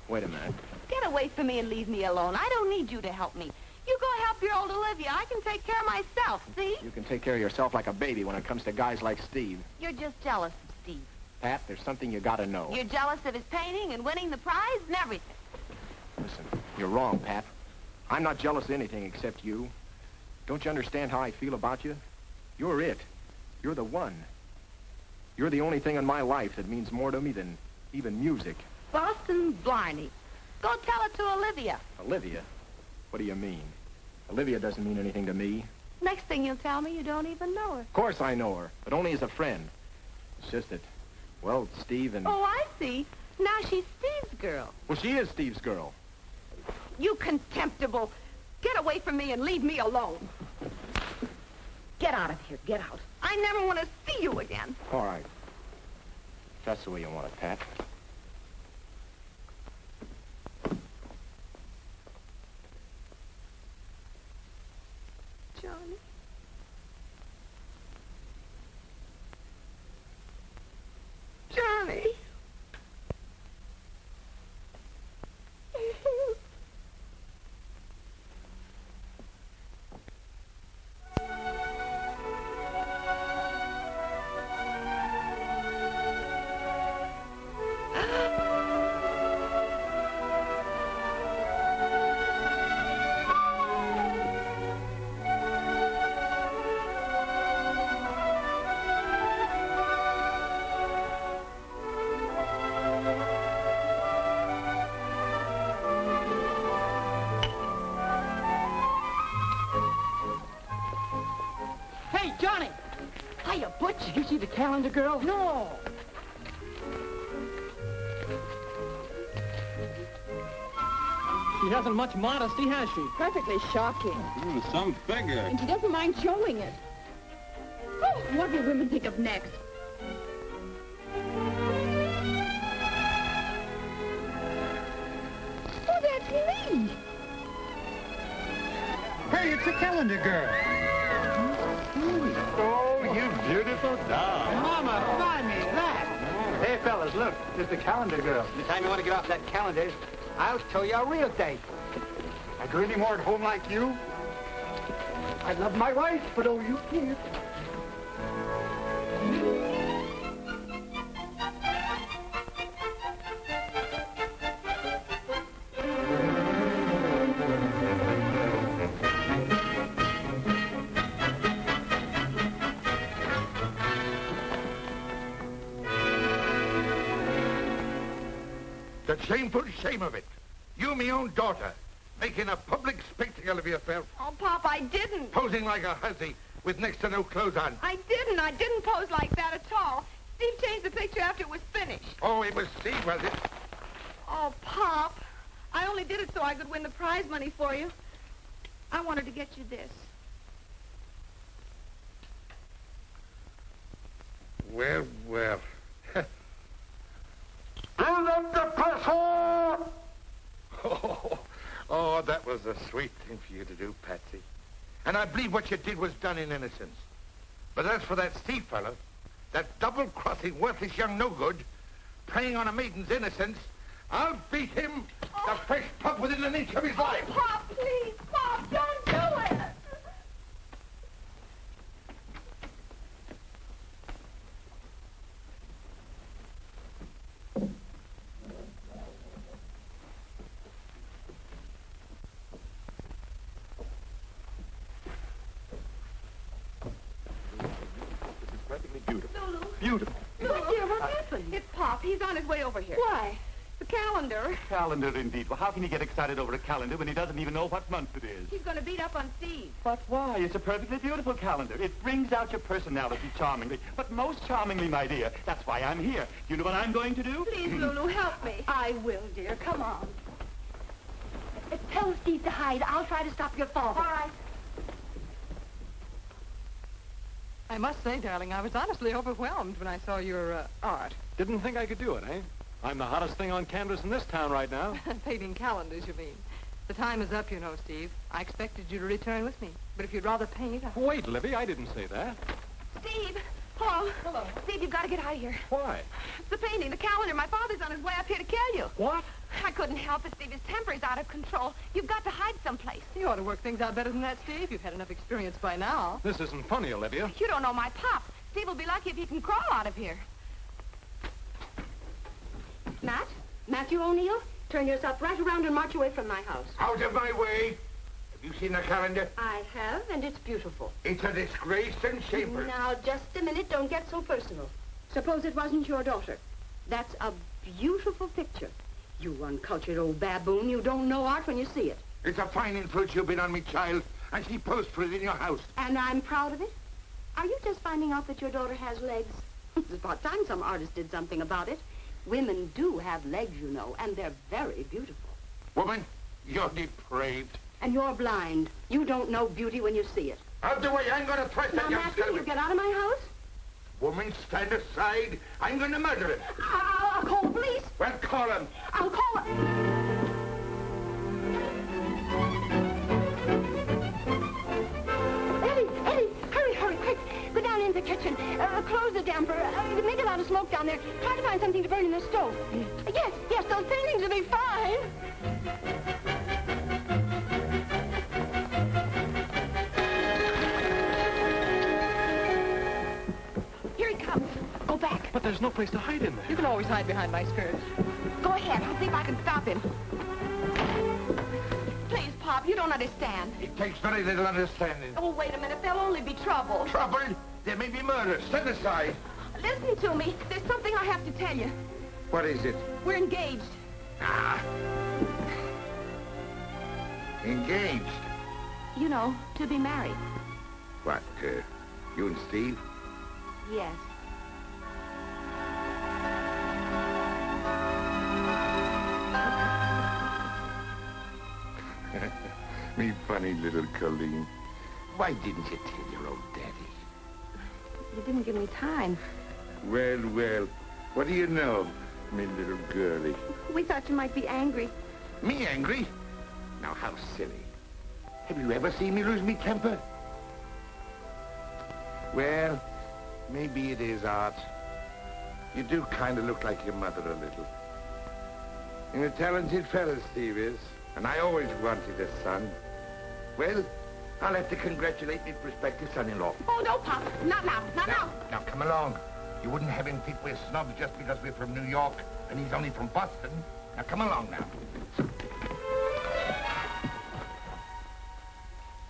Wait a minute. Get away from me and leave me alone. I don't need you to help me. You go help your old Olivia. I can take care of myself, see? You can take care of yourself like a baby when it comes to guys like Steve. You're just jealous of Steve. Pat, there's something you gotta know. You're jealous of his painting and winning the prize and everything. Listen, you're wrong, Pat. I'm not jealous of anything except you. Don't you understand how I feel about you? You're it. You're the one. You're the only thing in my life that means more to me than even music. Boston Blarney. Go tell it to Olivia. Olivia? What do you mean? Olivia doesn't mean anything to me. Next thing you'll tell me, you don't even know her. Of course I know her, but only as a friend. It's just that, well, Steve and... Oh, I see. Now she's Steve's girl. Well, she is Steve's girl. You contemptible. Get away from me and leave me alone. Get out of here. Get out. I never want to see you again. All right. That's the way you want it, Pat. Johnny. You see the calendar girl? No. She hasn't much modesty, has she? Perfectly shocking. Some figure. And she doesn't mind showing it. Oh, what will women think of next? Oh, that's me. Hey, it's the calendar girl. Oh, you beautiful doll. Mama, find me that. Hey, fellas, look. There's the calendar girl. Anytime you want to get off that calendar, I'll show you a real date. I do any more at home like you? I love my wife, but oh, you can't. The shameful shame of it. You, me own daughter, making a public spectacle of yourself. Oh, Pop, I didn't. Posing like a hussy with next to no clothes on. I didn't pose like that at all. Steve changed the picture after it was finished. Oh, it was Steve, was it? Oh, Pop, I only did it so I could win the prize money for you. I wanted to get you this. Well, well. Build up the pressure! Oh, that was a sweet thing for you to do, Patsy. And I believe what you did was done in innocence. But as for that Steve fellow, that double-crossing, worthless young no-good, preying on a maiden's innocence, I'll beat him the fresh pug within an inch of his life. Pop, please, Pop, don't do it! Beautiful. Look, dear, what happened? It's Pop. He's on his way over here. Why? The calendar. Calendar, indeed. Well, how can he get excited over a calendar when he doesn't even know what month it is? He's going to beat up on Steve. But why? It's a perfectly beautiful calendar. It brings out your personality charmingly. But most charmingly, my dear. That's why I'm here. You know what I'm going to do? Please, Lulu, help me. I will, dear. Come on. Tell Steve to hide. I'll try to stop your father. All right. I must say, darling, I was honestly overwhelmed when I saw your art. Didn't think I could do it, eh? I'm the hottest thing on canvas in this town right now. Painting calendars, you mean. The time is up, you know, Steve. I expected you to return with me. But if you'd rather paint... Wait, Livy, I didn't say that. Steve! Hello. Hello. Steve, you've got to get out of here. Why? It's the painting, the calendar. My father's on his way up here to kill you. What? I couldn't help it, Steve. His temper is out of control. You've got to hide someplace. You ought to work things out better than that, Steve. You've had enough experience by now. This isn't funny, Olivia. You don't know my pop. Steve will be lucky if he can crawl out of here. Matt? Matthew O'Neill? Turn yourself right around and march away from my house. Out of my way. Have you seen the calendar? I have, and it's beautiful. It's a disgrace and shameful. Now, just a minute. Don't get so personal. Suppose it wasn't your daughter. That's a beautiful picture. You uncultured old baboon. You don't know art when you see it. It's a fine influence you've been on me, child, and she posed for it in your house. And I'm proud of it. Are you just finding out that your daughter has legs? It's about time some artist did something about it. Women do have legs, you know, and they're very beautiful. Woman, you're depraved. And you're blind. You don't know beauty when you see it. Out the way, I'm going to thrust that young Matthew, scallywag. you get out of my house? Woman, stand aside. I'm going to murder him. I'll call the police. Well, call him. I'll call him. Eddie, hurry, quick. Go down into the kitchen. Close the damper. Make a lot of smoke down there. Try to find something to burn in the stove. Yes, those paintings will be fine. Here he comes. Go back. But there's no place to hide in there. You can always hide behind my skirt. Go ahead. I'll see if I can stop him. Please, Pop, you don't understand. It takes very little understanding. Oh, wait a minute. There'll only be trouble. Trouble? There may be murder. Stand aside. Listen to me. There's something I have to tell you. What is it? We're engaged. Ah. Engaged? You know, to be married. What, you and Steve? Yes. Me funny little Colleen. Why didn't you tell your old daddy? You didn't give me time. Well, well, what do you know, me little girlie? We thought you might be angry. Me angry? Now, how silly. Have you ever seen me lose me temper? Well, maybe it is, Art. You do kind of look like your mother a little. And a talented fella, Steve is. And I always wanted a son. Well, I'll have to congratulate me prospective son-in-law. Oh, no, Pop. Not now. Not now. Now, come along. You wouldn't have him think we're snobs just because we're from New York and he's only from Boston. Now, come along now.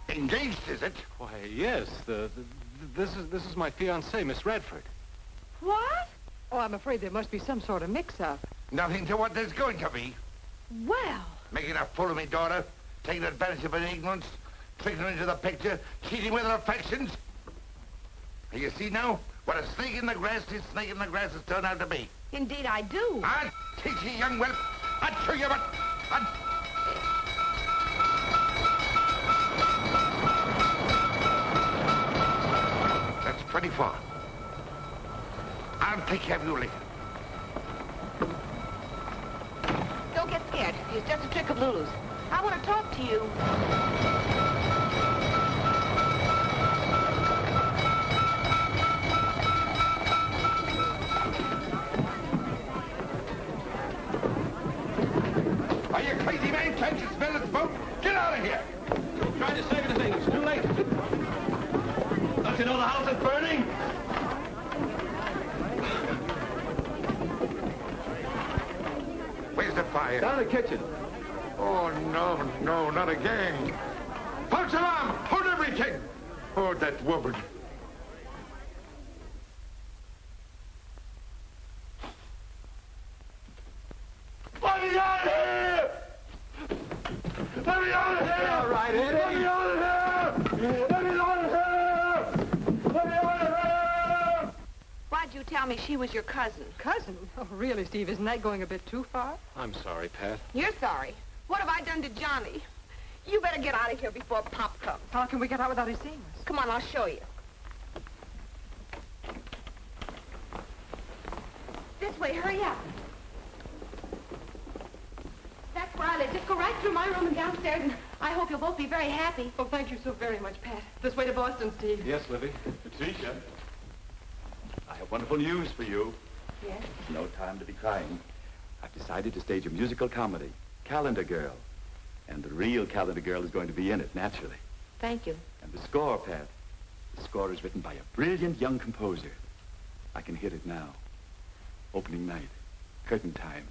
Engaged, is it? Why, yes. This is my fiancée, Miss Radford. What? Oh, I'm afraid there must be some sort of mix-up. Nothing to what there's going to be. Well. Making a fool of me daughter, taking advantage of her ignorance, tricking her into the picture, cheating with her affections. You see now what a snake in the grass this snake in the grass has turned out to be. Indeed, I do. I'll teach you, young whelp. I'll show you what... That's pretty far. I'll take care of you later. Don't get scared. It's just a trick of Lulu's. I want to talk to you. Are you crazy, man? Can't you smell the smoke? Get out of here! Trying to save the thing. It's too late. Don't you know the house is burning? Where's the fire? Down in the kitchen. Oh, no, no, not again. False alarm! Hold everything! Oh, that woman. Let me out of here! Let me out of here! All right, Eddie. Let me out of here! Let me out of here! Let me out of here! Why'd you tell me she was your cousin? Cousin? Oh, really, Steve, isn't that going a bit too far? I'm sorry, Pat. You're sorry. What have I done to Johnny? You better get out of here before Pop comes. How can we get out without his seeing us? Come on, I'll show you. This way, hurry up. That's where I live. Just go right through my room and downstairs, and I hope you'll both be very happy. Oh, thank you so very much, Pat. This way to Boston, Steve. Yes, Livy. Patricia, I have wonderful news for you. Yes? No time to be crying. I've decided to stage a musical comedy, Calendar Girl. And the real Calendar Girl is going to be in it, naturally. Thank you. And the score, Pat. The score is written by a brilliant young composer. I can hit it now. Opening night. Curtain time.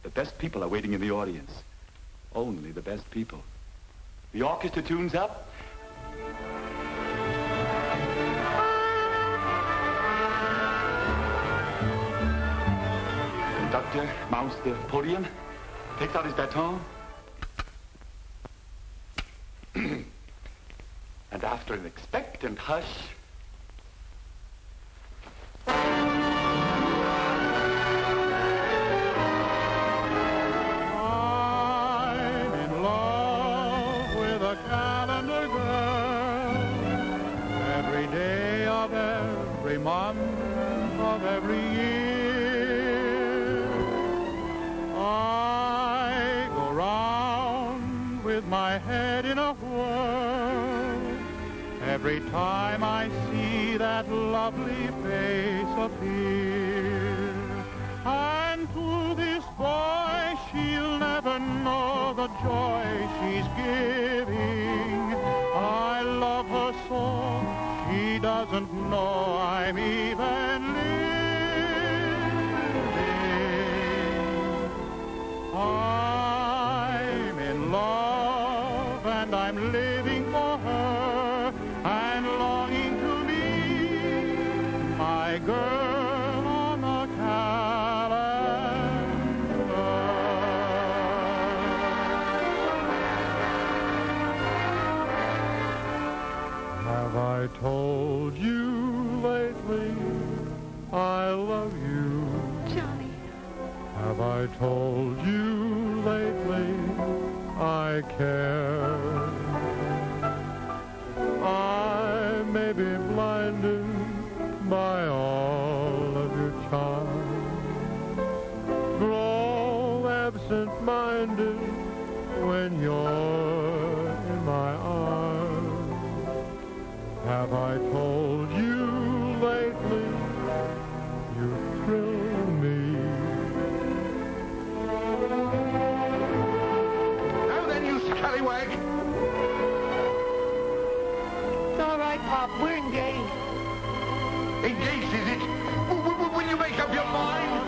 The best people are waiting in the audience. Only the best people. The orchestra tunes up. Conductor mounts the podium, takes out his baton, and after an expectant hush, I'm in love with a calendar girl. Every day of every month of every year, I go round with my head in a whirl. Every time I see that lovely face appear, and to this boy she'll never know the joy she's giving. I love her so she doesn't know I'm even living. I'm in love and I'm living for her and longing to meet my girl on the calendar. Have I told you lately I love you. Johnny. Have I told you lately I care? I may be blinded by all of your charm, grow absent-minded when you're in my arms. Have I told you lately you thrill me? Now then, you scallywag! It's all right, Pop. We're engaged. Engaged, is it? Will you make up your mind?